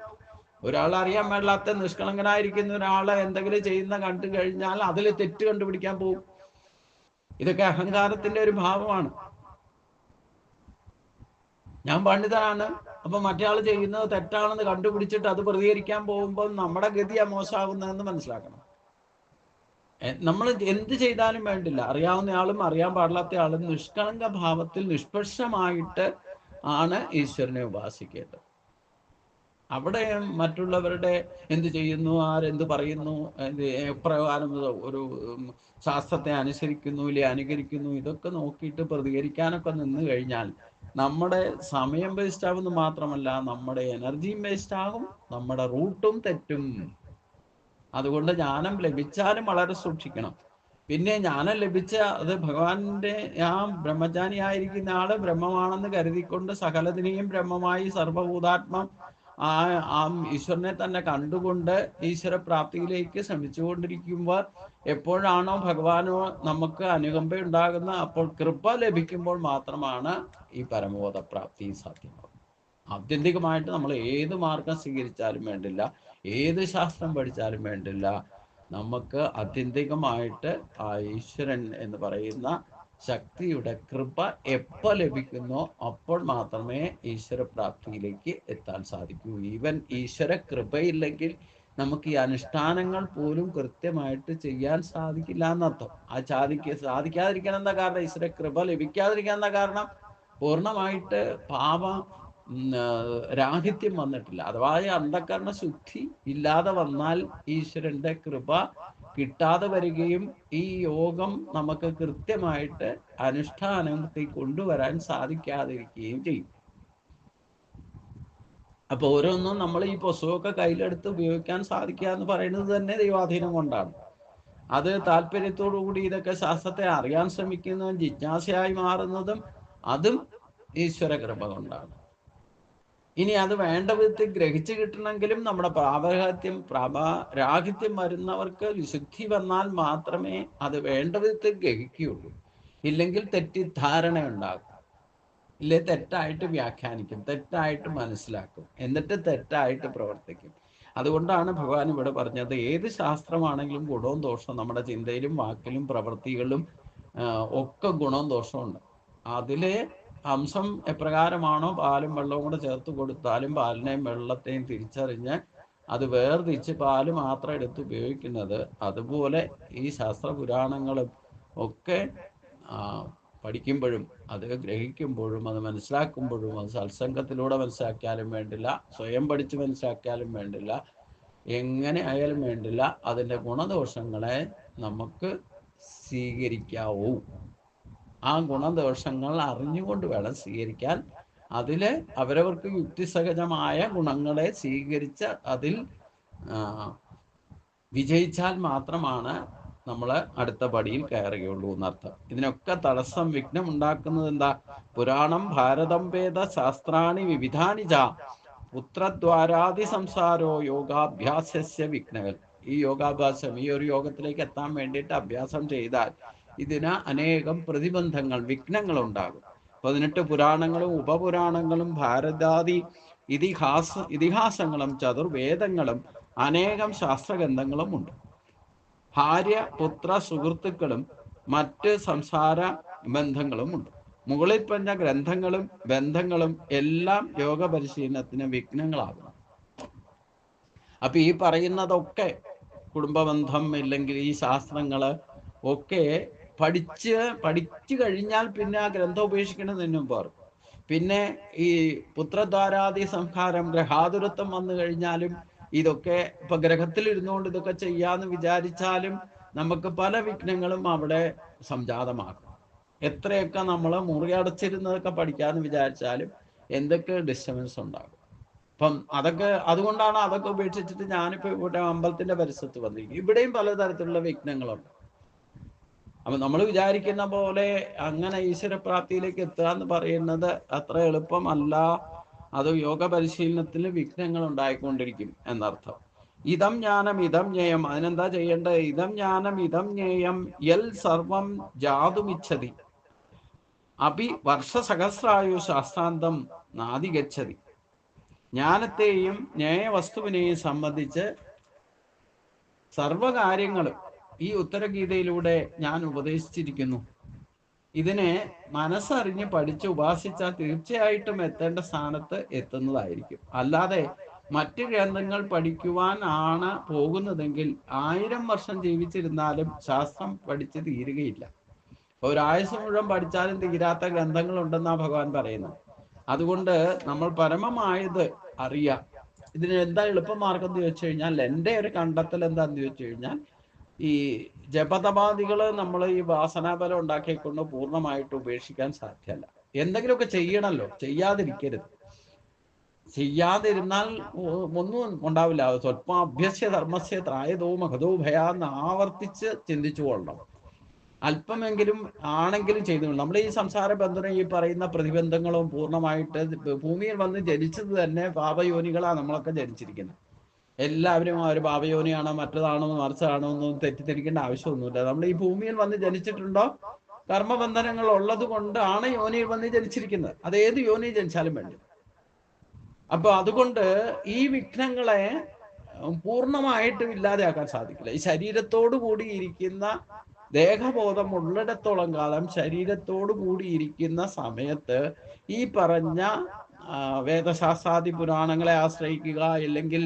ഒരാൾ അറിയാൻ മേലാത്ത നിഷ്കളങ്കനായിരിക്കുന്ന ഒരാളെ എന്തെങ്കിലും ചെയ്യുന്ന കണ്ടു കഴിഞ്ഞാൽ അതിൽ തെറ്റ് കണ്ടുപിടിക്കാൻ പോകും. ഇതൊക്കെ അഹങ്കാരത്തിന്റെ ഒരു ഭാവമാണ്. ഞാൻ പണ്ഡിതനാണ്, അപ്പൊ മറ്റേ ആൾ ചെയ്യുന്നത് തെറ്റാണെന്ന് കണ്ടുപിടിച്ചിട്ട് അത് പ്രതികരിക്കാൻ പോകുമ്പോൾ നമ്മുടെ ഗതിയാ മോശമാകുന്നതെന്ന് മനസ്സിലാക്കണം. നമ്മൾ എന്ത് ചെയ്താലും വേണ്ടില്ല, അറിയാവുന്ന ആളും അറിയാൻ പാടില്ലാത്ത ആളും നിഷ്കളങ്ക ഭാവത്തിൽ നിഷ്പക്ഷമായിട്ട് ആണ് ഈശ്വരനെ ഉപാസിക്കേണ്ടത്. അവിടെ മറ്റുള്ളവരുടെ എന്ത് ചെയ്യുന്നു, ആരെന്ത് പറയുന്നു, എപ്രകാരം ഒരു ശാസ്ത്രത്തെ അനുസരിക്കുന്നു ഇല്ലേ അനുകരിക്കുന്നു, ഇതൊക്കെ നോക്കിയിട്ട് പ്രതികരിക്കാനൊക്കെ നിന്ന് കഴിഞ്ഞാൽ നമ്മുടെ സമയം വേസ്റ്റ് ആവുന്നു മാത്രമല്ല, നമ്മുടെ എനർജിയും വേസ്റ്റ് ആകും, നമ്മുടെ റൂട്ടും തെറ്റും. അതുകൊണ്ട് ജ്ഞാനം ലഭിച്ചാലും വളരെ സൂക്ഷിക്കണം. പിന്നെ ജ്ഞാനം ലഭിച്ച അത് ഭഗവാന്റെ ആ ബ്രഹ്മചാരിയായിരിക്കുന്ന ആള് ബ്രഹ്മമാണെന്ന് കരുതിക്കൊണ്ട് സകലതിനെയും ബ്രഹ്മമായി സർവഭൂതാത്മം ആ ഈശ്വരനെ തന്നെ കണ്ടുകൊണ്ട് ഈശ്വര പ്രാപ്തിയിലേക്ക് ശ്രമിച്ചുകൊണ്ടിരിക്കുമ്പോൾ എപ്പോഴാണോ ഭഗവാനോ നമുക്ക് അനുകമ്പ ഉണ്ടാകുന്ന, അപ്പോൾ കൃപ ലഭിക്കുമ്പോൾ മാത്രമാണ് ഈ പരമോദ പ്രാപ്തി സാധ്യമാകും. ആത്യന്തികമായിട്ട് നമ്മൾ ഏത് മാർഗം സ്വീകരിച്ചാലും വേണ്ടില്ല, ഏത് ശാസ്ത്രം പഠിച്ചാലും വേണ്ടില്ല, നമുക്ക് ആത്യന്തികമായിട്ട് ആ ഈശ്വരൻ എന്ന് പറയുന്ന ശക്തിയുടെ കൃപ എപ്പോൾ ലഭിക്കുന്നോ അപ്പോൾ മാത്രമേ ഈശ്വര പ്രാപ്തിയിലേക്ക് എത്താൻ സാധിക്കൂ. ഈവൻ ഈശ്വര കൃപയില്ലെങ്കിൽ നമുക്ക് ഈ അനുഷ്ഠാനങ്ങൾ പോലും കൃത്യമായിട്ട് ചെയ്യാൻ സാധിക്കില്ല എന്നർത്ഥം. ആ സാധിക്കാതിരിക്കാൻ എന്താ കാരണം? ഈശ്വര കൃപ ലഭിക്കാതിരിക്കാൻ എന്താ കാരണം? പൂർണ്ണമായിട്ട് രാഹിത്യം വന്നിട്ടില്ല. അഥവാ അന്ധകരണ ശുദ്ധി ഇല്ലാതെ വന്നാൽ ഈശ്വരന്റെ കൃപ കിട്ടാതെ വരികയും ഈ യോഗം നമുക്ക് കൃത്യമായിട്ട് അനുഷ്ഠാനത്തിൽ കൊണ്ടുവരാൻ സാധിക്കാതിരിക്കുകയും ചെയ്യും. അപ്പൊ ഓരോന്നും നമ്മൾ ഈ പുസ്തകമൊക്കെ കയ്യിലെടുത്ത് ഉപയോഗിക്കാൻ സാധിക്കുക എന്ന് പറയുന്നത് തന്നെ ദൈവാധീനം കൊണ്ടാണ്. അത് താല്പര്യത്തോടു കൂടി ഇതൊക്കെ ശാസ്ത്രത്തെ അറിയാൻ ശ്രമിക്കുന്നതും ജിജ്ഞാസയായി മാറുന്നതും അതും ഈശ്വര കൃപ കൊണ്ടാണ്. ഇനി അത് വേണ്ട വിധത്തിൽ ഗ്രഹിച്ചു കിട്ടണമെങ്കിലും നമ്മുടെ രാഹിത്യം വരുന്നവർക്ക് വിശുദ്ധി വന്നാൽ മാത്രമേ അത് വേണ്ട വിധത്തിൽ ഗ്രഹിക്കുകയുള്ളൂ. ഇല്ലെങ്കിൽ തെറ്റിദ്ധാരണ ഉണ്ടാകും, ഇല്ലേ തെറ്റായിട്ട് വ്യാഖ്യാനിക്കും, തെറ്റായിട്ട് മനസ്സിലാക്കും, എന്നിട്ട് തെറ്റായിട്ട് പ്രവർത്തിക്കും. അതുകൊണ്ടാണ് ഭഗവാൻ ഇവിടെ പറഞ്ഞത് ഏത് ശാസ്ത്രമാണെങ്കിലും ഗുണവും ദോഷവും നമ്മുടെ ചിന്തയിലും വാക്കിലും പ്രവൃത്തികളിലും ഒക്കെ ഗുണവും ദോഷവും ഉണ്ട്. അതിലെ അംശം എപ്രകാരമാണോ പാലും വെള്ളവും കൂടെ ചേർത്ത് കൊടുത്താലും പാലിനെയും വെള്ളത്തെയും തിരിച്ചറിഞ്ഞ് അത് വേർതിരിച്ച് പാല് മാത്രം എടുത്ത് ഉപയോഗിക്കുന്നത്, അതുപോലെ ഈ ശാസ്ത്ര പുരാണങ്ങളും ഒക്കെ പഠിക്കുമ്പോഴും അത് ഗ്രഹിക്കുമ്പോഴും അത് മനസ്സിലാക്കുമ്പോഴും അത് സത്സംഗത്തിലൂടെ മനസ്സിലാക്കിയാലും വേണ്ടില്ല, സ്വയം പഠിച്ച് മനസ്സിലാക്കിയാലും വേണ്ടില്ല, എങ്ങനെ ആയാലും വേണ്ടില്ല, അതിൻ്റെ ഗുണദോഷങ്ങളെ നമുക്ക് സ്വീകരിക്കാവൂ. ആ ഗുണദോഷങ്ങൾ അറിഞ്ഞുകൊണ്ട് വേണം സ്വീകരിക്കാൻ. അതില് അവരവർക്ക് യുക്തിസഹജമായ ഗുണങ്ങളെ സ്വീകരിച്ച് അതിൽ വിജയിച്ചാൽ മാത്രമാണ് നമ്മൾ അടുത്ത പടിയിൽ കയറുകയുള്ളൂ എന്നർത്ഥം. ഇതിനൊക്കെ തടസ്സം വിഘ്നം ഉണ്ടാക്കുന്നത് എന്താ? പുരാണം ഭാരതം വേദ ശാസ്ത്രാണി വിവിധാനി ച പുത്രദ്വാരാദി സംസാരോ യോഗാഭ്യാസസ്യ വിഘ്നകൾ. ഈ യോഗാഭ്യാസം, ഈ ഒരു യോഗത്തിലേക്ക് എത്താൻ വേണ്ടിയിട്ട് അഭ്യാസം ചെയ്താൽ ഇതിന് അനേകം പ്രതിബന്ധങ്ങൾ, വിഘ്നങ്ങൾ ഉണ്ടാകും. 18 പുരാണങ്ങളും ഉപപുരാണങ്ങളും ഭാരതാദി ഇതിഹാസങ്ങളും ചതുർവേദങ്ങളും അനേകം ശാസ്ത്രഗ്രന്ഥങ്ങളും ഉണ്ട്. ഭാര്യ പുത്ര സുഹൃത്തുക്കളും മറ്റ് സംസാര ബന്ധങ്ങളും ഉണ്ട്. മുകളിൽ പറഞ്ഞ ഗ്രന്ഥങ്ങളും ബന്ധങ്ങളും എല്ലാം യോഗ പരിശീലനത്തിന് വിഘ്നങ്ങളാകുന്നു. അപ്പൊ ഈ പറയുന്നതൊക്കെ കുടുംബബന്ധം ഇല്ലെങ്കിൽ ഈ ശാസ്ത്രങ്ങള് ഒക്കെ പഠിച്ചു കഴിഞ്ഞാൽ പിന്നെ ആ ഗ്രന്ഥം ഉപേക്ഷിക്കണമെന്ന് മുമ്പ്. പിന്നെ ഈ പുത്രദ്വാരാദി സംഹാരം, ഗ്രഹാതുരത്വം വന്നു കഴിഞ്ഞാലും ഇതൊക്കെ ഇപ്പൊ ഗ്രഹത്തിൽ ഇരുന്നുകൊണ്ട് ഇതൊക്കെ ചെയ്യാന്ന് വിചാരിച്ചാലും നമുക്ക് പല വിഘ്നങ്ങളും അവിടെ സംജാതമാക്കും. എത്രയൊക്കെ നമ്മൾ മുറിയടച്ചിരുന്നതൊക്കെ പഠിക്കാന്ന് വിചാരിച്ചാലും എന്തൊക്കെ ഡിസ്റ്റർബൻസ് ഉണ്ടാകും. അപ്പം അതുകൊണ്ടാണ് അതൊക്കെ ഉപേക്ഷിച്ചിട്ട് ഞാനിപ്പോ ഇവിടെ അമ്പലത്തിന്റെ പരിസരത്ത് വന്നിരിക്കും. ഇവിടെയും പലതരത്തിലുള്ള വിഘ്നങ്ങളുണ്ട്. അപ്പൊ നമ്മൾ വിചാരിക്കുന്ന പോലെ അങ്ങനെ ഈശ്വരപ്രാപ്തിയിലേക്ക് എത്തുക എന്ന് പറയുന്നത് അത്ര എളുപ്പമല്ല. അത് യോഗ പരിശീലനത്തിന് വിഘ്നങ്ങൾ ഉണ്ടായിക്കൊണ്ടിരിക്കും എന്നർത്ഥം. ഇതം ജ്ഞാനം ഇതം ജ്ഞേയം. അതിനെന്താ ചെയ്യേണ്ടത്? ഇതം ജ്ഞാനം ഇതം ജ്ഞേയം യൽ സർവം ജാതുമിച്ഛതി അഭി വർഷസഹസ്രായു ശാസ്ത്രാന്തം നാദിഗച്ഛതി. ജ്ഞാനത്തെയും ജ്ഞേയവസ്തുവിനെയും സംബന്ധിച്ച് സർവകാര്യങ്ങളും ഈ ഉത്തരഗീതയിലൂടെ ഞാൻ ഉപദേശിച്ചിരിക്കുന്നു. ഇതിനെ മനസ്സറിഞ്ഞ് പഠിച്ച് ഉപാസിച്ചാൽ തീർച്ചയായിട്ടും എത്തേണ്ട സ്ഥാനത്ത് എത്തുന്നതായിരിക്കും. അല്ലാതെ മറ്റ് ഗ്രന്ഥങ്ങൾ പഠിക്കുവാൻ ആണ് പോകുന്നതെങ്കിൽ 1000 വർഷം ജീവിച്ചിരുന്നാലും ശാസ്ത്രം പഠിച്ച് തീരുകയില്ല. ഒരായുസ് മുഴുവൻ പഠിച്ചാലും തീരാത്ത ഗ്രന്ഥങ്ങളുണ്ടെന്നാണ് ഭഗവാൻ പറയുന്നത്. അതുകൊണ്ട് നമ്മൾ പരമമായത് അറിയാം. ഇതിന് എന്താ എളുപ്പമാർഗം എന്ന് ചോദിച്ചു കഴിഞ്ഞാൽ, എൻ്റെ ഒരു കണ്ടെത്തൽ എന്താന്ന് ചോദിച്ചു കഴിഞ്ഞാൽ, ഈ ജപതപാദികൾ നമ്മൾ ഈ വാസനാബലം ഉണ്ടാക്കിക്കൊണ്ട് പൂർണ്ണമായിട്ട് ഉപേക്ഷിക്കാൻ സാധ്യമല്ല. എന്തെങ്കിലുമൊക്കെ ചെയ്യണമല്ലോ, ചെയ്യാതിരിക്കരുത്. ചെയ്യാതിരുന്നാൽ ഒന്നും ഉണ്ടാവില്ല. സ്വല്പം അഭ്യസ്യ ധർമ്മസ്യ ത്രായതോ മഹതോ ഭയാന്ന് ആവർത്തിച്ച് ചിന്തിച്ചു കൊള്ളണം. അല്പമെങ്കിലും ആണെങ്കിലും ചെയ്തു. നമ്മുടെ ഈ സംസാര ബന്ധനം, ഈ പറയുന്ന പ്രതിബന്ധങ്ങളും പൂർണ്ണമായിട്ട് ഭൂമിയിൽ വന്ന് ജനിച്ചത് തന്നെ പാപയോനികളാണ് നമ്മളൊക്കെ ജനിച്ചിരിക്കുന്നത്. എല്ലാവരും ഒരു പാപയോനിയാണോ മറ്റതാണോ മറിച്ചാണോ ഒന്നും തെറ്റിദ്ധരിക്കേണ്ട ആവശ്യമൊന്നുമില്ല. നമ്മൾ ഈ ഭൂമിയിൽ വന്ന് ജനിച്ചിട്ടുണ്ടോ, കർമ്മബന്ധനങ്ങൾ ഉള്ളത് കൊണ്ടാണ് യോനിയിൽ വന്ന് ജനിച്ചിരിക്കുന്നത്. അത് ഏത് യോനി ജനിച്ചാലും വേണ്ടി. അപ്പൊ അതുകൊണ്ട് ഈ വിഘ്നങ്ങളെ പൂർണ്ണമായിട്ടും ഇല്ലാതെയാക്കാൻ സാധിക്കില്ല. ഈ ശരീരത്തോടു കൂടി ഇരിക്കുന്ന ദേഹബോധം ഉള്ളിടത്തോളം കാലം, ശരീരത്തോടു കൂടിയിരിക്കുന്ന സമയത്ത് ഈ പറഞ്ഞ വേദശാസ്ത്രാദി പുരാണങ്ങളെ ആശ്രയിക്കുക, അല്ലെങ്കിൽ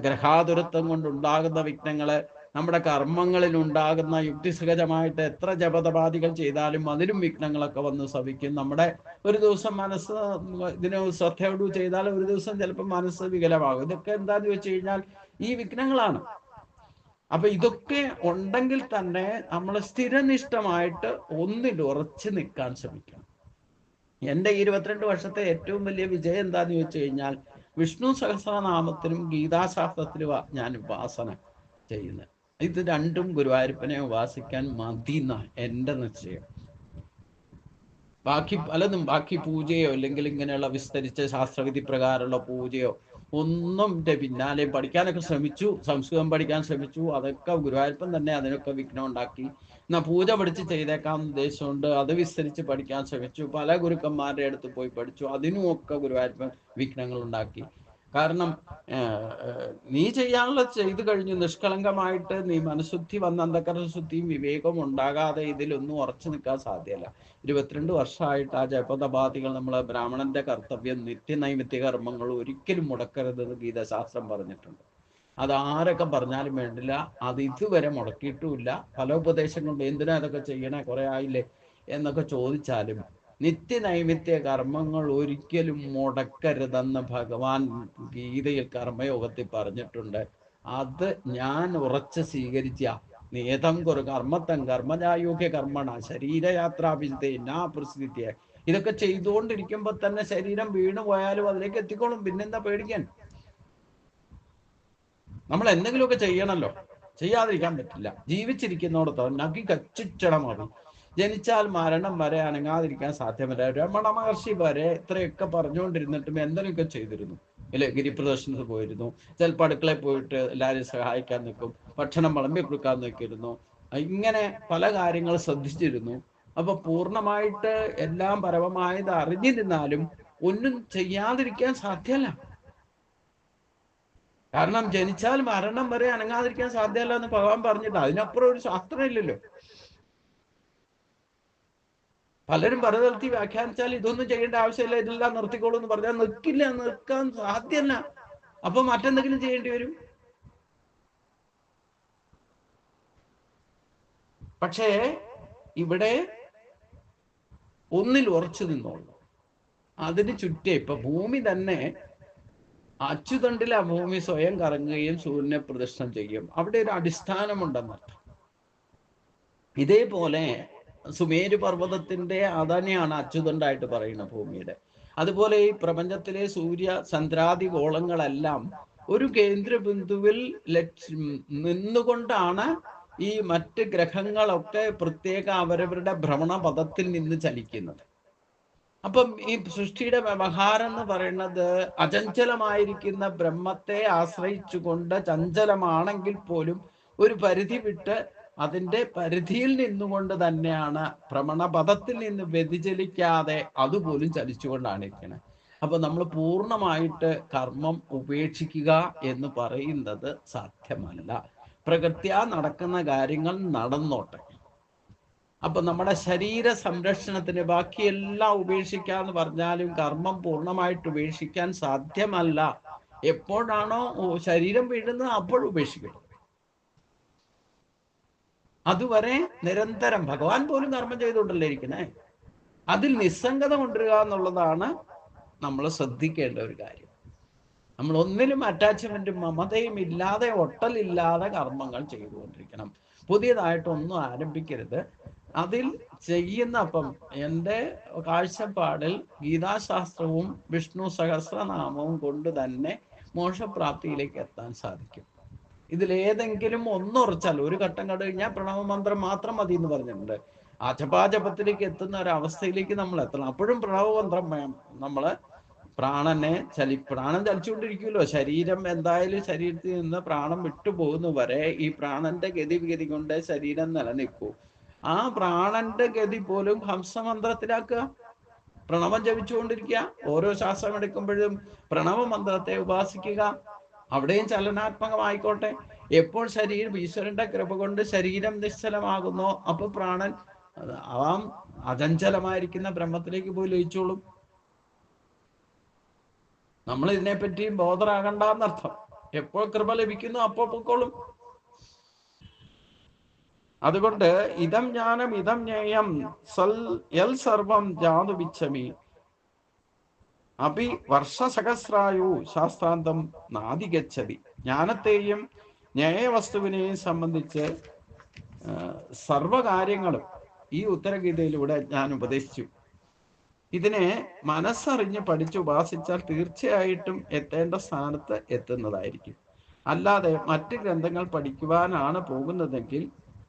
ഗ്രഹാതുരത്വം കൊണ്ടുണ്ടാകുന്ന വിഘ്നങ്ങള്, നമ്മുടെ കർമ്മങ്ങളിൽ ഉണ്ടാകുന്ന യുക്തിസഹജമായിട്ട് എത്ര ജപതപാദികൾ ചെയ്താലും അതിലും വിഘ്നങ്ങളൊക്കെ വന്ന് സവിക്കും. നമ്മുടെ ഒരു ദിവസം മനസ്സ് ഇതിന് ശ്രദ്ധയോട് ചെയ്താൽ ഒരു ദിവസം ചിലപ്പോൾ മനസ്സ് വികലമാകും. ഇതൊക്കെ എന്താന്ന് വെച്ച് കഴിഞ്ഞാൽ ഈ വിഘ്നങ്ങളാണ്. അപ്പൊ ഇതൊക്കെ ഉണ്ടെങ്കിൽ തന്നെ നമ്മൾ സ്ഥിരനിഷ്ഠമായിട്ട് ഒന്നിൽ ഉറച്ചു നിൽക്കാൻ ശ്രമിക്കണം. എൻ്റെ 22 വർഷത്തെ ഏറ്റവും വലിയ വിജയം എന്താന്ന് ചോദിച്ചു കഴിഞ്ഞാൽ, വിഷ്ണു സഹസ്രനാമത്തിനും ഗീതാശാസ്ത്രത്തിലും ഞാൻ ഉപാസന ചെയ്യുന്നത്. ഇത് രണ്ടും ഗുരുവായൂരപ്പനെ ഉപാസിക്കാൻ മതി എന്നാ എൻ്റെ നിശ്ചയം. ബാക്കി പലതും, ബാക്കി പൂജയോ അല്ലെങ്കിൽ ഇങ്ങനെയുള്ള വിസ്തരിച്ച ശാസ്ത്രവിധി പ്രകാരമുള്ള പൂജയോ ഒന്നും പിന്നാലെ പഠിക്കാനൊക്കെ ശ്രമിച്ചു. സംസ്കൃതം പഠിക്കാൻ ശ്രമിച്ചു. അതൊക്കെ ഗുരുവായൂരപ്പൻ തന്നെ അതിനൊക്കെ വിഘ്നം ഉണ്ടാക്കി. എന്നാ പൂജ പഠിച്ച് ചെയ്തേക്കാം ഉദ്ദേശമുണ്ട്. അത് വിസ്തരിച്ച് പഠിക്കാൻ ശ്രമിച്ചു. പല ഗുരുക്കന്മാരുടെ അടുത്ത് പോയി പഠിച്ചു. അതിനുമൊക്കെ ഗുരുവായൂരപ്പൻ വിഘ്നങ്ങൾ ഉണ്ടാക്കി. കാരണം നീ ചെയ്യാനുള്ളത് ചെയ്തു കഴിഞ്ഞു. നിഷ്കളങ്കമായിട്ട് നീ മനഃശുദ്ധി വന്ന അന്ധകരണ ശുദ്ധിയും വിവേകവും ഉണ്ടാകാതെ ഇതിലൊന്നും ഉറച്ചു നിൽക്കാൻ സാധ്യമല്ല. 22 വർഷമായിട്ട് ആ ജപതപാദികൾ, നമ്മളെ ബ്രാഹ്മണന്റെ കർത്തവ്യം, നിത്യനൈമിത്യ കർമ്മങ്ങൾ ഒരിക്കലും മുടക്കരുതെന്ന് ഗീതാശാസ്ത്രം പറഞ്ഞിട്ടുണ്ട്. അത് ആരൊക്കെ പറഞ്ഞാലും വേണ്ടില്ല, അത് ഇതുവരെ മുടക്കിയിട്ടുമില്ല. പല ഉപദേശങ്ങളുണ്ട്, എന്തിനാ അതൊക്കെ ചെയ്യണേ, കുറെ ആയില്ലേ എന്നൊക്കെ ചോദിച്ചാലും നിത്യനൈമിത്യ കർമ്മങ്ങൾ ഒരിക്കലും മുടക്കരുതെന്ന് ഭഗവാൻ ഗീതയിൽ കർമ്മയോഗത്തിൽ പറഞ്ഞിട്ടുണ്ട്. അത് ഞാൻ ഉറച്ച് സ്വീകരിച്ച നേതം കുറെ കർമ്മത്തം കർമ്മജായോഗ്യ കർമ്മണ ശരീരയാത്രാഭിജിതേ നാ പ്രസിദ്ധിയ. ഇതൊക്കെ ചെയ്തുകൊണ്ടിരിക്കുമ്പോ തന്നെ ശരീരം വീണു പോയാലും അതിലേക്ക് എത്തിക്കോളും. പിന്നെന്താ പേടിക്കാൻ? നമ്മൾ എന്തെങ്കിലുമൊക്കെ ചെയ്യണമല്ലോ, ചെയ്യാതിരിക്കാൻ പറ്റില്ല. ജീവിച്ചിരിക്കുന്നിടത്തോളം നക്കി കച്ചിച്ചണം മതി. ജനിച്ചാൽ മരണം വരെ അനങ്ങാതിരിക്കാൻ സാധ്യമല്ല. രമണ മഹർഷി വരെ ഇത്രയൊക്കെ പറഞ്ഞുകൊണ്ടിരുന്നിട്ടും എന്തെങ്കിലുമൊക്കെ ചെയ്തിരുന്നു. അല്ലെ, ഗിരിപ്രദർശനത്തിന് പോയിരുന്നു, ചിലപ്പോൾ അടുക്കളയിൽ പോയിട്ട് എല്ലാവരെയും സഹായിക്കാൻ നിൽക്കും, ഭക്ഷണം വിളമ്പി കൊടുക്കാൻ നിൽക്കിരുന്നു, ഇങ്ങനെ പല കാര്യങ്ങൾ ശ്രദ്ധിച്ചിരുന്നു. അപ്പൊ പൂർണ്ണമായിട്ട് എല്ലാം പരമമായത് അറിഞ്ഞിരുന്നാലും ഒന്നും ചെയ്യാതിരിക്കാൻ സാധ്യമല്ല. കാരണം ജനിച്ചാൽ മരണം വരെ അനങ്ങാതിരിക്കാൻ സാധ്യമല്ല എന്ന് ഭഗവാൻ പറഞ്ഞിട്ട് അതിനപ്പുറം ഒരു ശാസ്ത്രം ഇല്ലല്ലോ. പലരും പലതരത്തിൽ വ്യാഖ്യാനിച്ചാൽ ഇതൊന്നും ചെയ്യേണ്ട ആവശ്യമില്ല, ഇതെല്ലാം നിർത്തിക്കോളൂ എന്ന് പറഞ്ഞാൽ നിൽക്കില്ല, നിൽക്കാൻ സാധ്യമല്ല. അപ്പൊ മറ്റെന്തെങ്കിലും ചെയ്യേണ്ടി വരും. പക്ഷേ ഇവിടെ ഒന്നിൽ ഉറച്ചു നിന്നോളൂ. അതിന് ചുറ്റേ ഇപ്പൊ ഭൂമി തന്നെ അച്ചുതണ്ടിൽ ആ ഭൂമി സ്വയം കറങ്ങുകയും സൂര്യനെ പ്രദക്ഷിണം ചെയ്യും. അവിടെ ഒരു അടിസ്ഥാനമുണ്ടെന്നർത്ഥം. ഇതേപോലെ സുമേരു പർവ്വതത്തിന്റെ അതന്നെയാണ് അച്ചുതണ്ടായിട്ട് പറയുന്ന ഭൂമിയുടെ. അതുപോലെ ഈ പ്രപഞ്ചത്തിലെ സൂര്യ ചന്ദ്രാദി ഗോളങ്ങളെല്ലാം ഒരു കേന്ദ്ര ബിന്ദുവിൽ നിന്നുകൊണ്ടാണ് ഈ മറ്റ് ഗ്രഹങ്ങളൊക്കെ പ്രത്യേക അവരവരുടെ ഭ്രമണപഥത്തിൽ നിന്ന് ചലിക്കുന്നത്. അപ്പം ഈ സൃഷ്ടിയുടെ വ്യവഹാരം എന്ന് പറയുന്നത് അചഞ്ചലമായിരിക്കുന്ന ബ്രഹ്മത്തെ ആശ്രയിച്ചുകൊണ്ട് ചഞ്ചലമാണെങ്കിൽ പോലും ഒരു പരിധി വിട്ട് അതിൻ്റെ പരിധിയിൽ നിന്നുകൊണ്ട് തന്നെയാണ്, ഭ്രമണപഥത്തിൽ നിന്ന് വ്യതിചലിക്കാതെ അതുപോലും ചലിച്ചുകൊണ്ടാണ് ഇരിക്കുന്നത്. അപ്പൊ നമ്മൾ പൂർണ്ണമായിട്ട് കർമ്മം ഉപേക്ഷിക്കുക എന്ന് പറയുന്നത് സാധ്യമല്ല. പ്രകൃത്യാ നടക്കുന്ന കാര്യങ്ങൾ നടന്നോട്ടെ. അപ്പൊ നമ്മുടെ ശരീര സംരക്ഷണത്തിന് ബാക്കിയെല്ലാം ഉപേക്ഷിക്കാന്ന് പറഞ്ഞാലും കർമ്മം പൂർണ്ണമായിട്ട് ഉപേക്ഷിക്കാൻ സാധ്യമല്ല എപ്പോഴാണോ ശരീരം വീഴുന്നത് അപ്പോൾ ഉപേക്ഷിക്കണം. അതുവരെ നിരന്തരം ഭഗവാൻ പോലും കർമ്മം ചെയ്തുകൊണ്ടല്ലേ ഇരിക്കണേ. അതിൽ നിസ്സംഗത കൊണ്ടുവരിക എന്നുള്ളതാണ് നമ്മൾ ശ്രദ്ധിക്കേണ്ട ഒരു കാര്യം. നമ്മൾ ഒന്നിലും അറ്റാച്ച്മെന്റും മമതയും ഇല്ലാതെ, ഒട്ടലില്ലാതെ കർമ്മങ്ങൾ ചെയ്തുകൊണ്ടിരിക്കണം. പുതിയതായിട്ടൊന്നും ആരംഭിക്കരുത്. അതിൽ ചെയ്യുന്ന, അപ്പം എൻ്റെ കാഴ്ചപ്പാടിൽ ഗീതാശാസ്ത്രവും വിഷ്ണു സഹസ്രനാമവും കൊണ്ട് തന്നെ മോക്ഷപ്രാപ്തിയിലേക്ക് എത്താൻ സാധിക്കും. ഇതിലേതെങ്കിലും ഒന്നുറച്ചാൽ, ഒരു ഘട്ടം കഴിഞ്ഞാൽ പ്രണവമന്ത്രം മാത്രം മതി എന്ന് പറഞ്ഞിട്ടുണ്ട്. ജപാജപത്തിലേക്ക് എത്തുന്ന ഒരവസ്ഥയിലേക്ക് നമ്മൾ എത്തണം. അപ്പോഴും പ്രണവമന്ത്രം വേണം. നമ്മള് പ്രാണൻ ചലിച്ചുകൊണ്ടിരിക്കുമല്ലോ. ശരീരം എന്തായാലും ശരീരത്തിൽ നിന്ന് പ്രാണം വിട്ടുപോകുന്ന വരെ ഈ പ്രാണന്റെ ഗതി കൊണ്ട് ശരീരം നിലനിൽക്കൂ. ആ പ്രാണന്റെ ഗതി പോലും ഹംസമന്ത്രത്തിലാക്കുക, പ്രണവം ജപിച്ചുകൊണ്ടിരിക്കുക. ഓരോ ശ്വാസം എടുക്കുമ്പോഴും പ്രണവമന്ത്രത്തെ ഉപാസിക്കുക. അവിടെയും ചലനാത്മകമായിക്കോട്ടെ. എപ്പോൾ ശരീരം ഈശ്വരന്റെ കൃപ കൊണ്ട് ശരീരം നിശ്ചലമാകുന്നോ അപ്പൊ പ്രാണൻ ആ അചഞ്ചലമായിരിക്കുന്ന ബ്രഹ്മത്തിലേക്ക് പോയി ലയിച്ചോളും. നമ്മൾ ഇതിനെപ്പറ്റി ബോധറാകണ്ടെന്നർത്ഥം. എപ്പോൾ കൃപ ലഭിക്കുന്നു അപ്പോൾ പൊക്കോളും. അതുകൊണ്ട് ഇതം ജ്ഞാനം ഇതം ജ്ഞേയം യൽ സർവം ജാതുവിച്ഛമി അഭി വർഷസഹസ്രായു ശാസ്ത്രാന്തം നാദിഗച്ഛതി. ജ്ഞാനത്തെയും ന്യായവസ്തുവിനെയും സംബന്ധിച്ച് സർവകാര്യങ്ങളും ഈ ഉത്തരഗീതയിലൂടെ ഞാൻ ഉപദേശിച്ചു. ഇതിനെ മനസ്സറിഞ്ഞ് പഠിച്ച് ഉപാസിച്ചാൽ തീർച്ചയായിട്ടും എത്തേണ്ട സ്ഥാനത്ത് എത്തുന്നതായിരിക്കും. അല്ലാതെ മറ്റ് ഗ്രന്ഥങ്ങൾ പഠിക്കുവാനാണ് പോകുന്നതെങ്കിൽ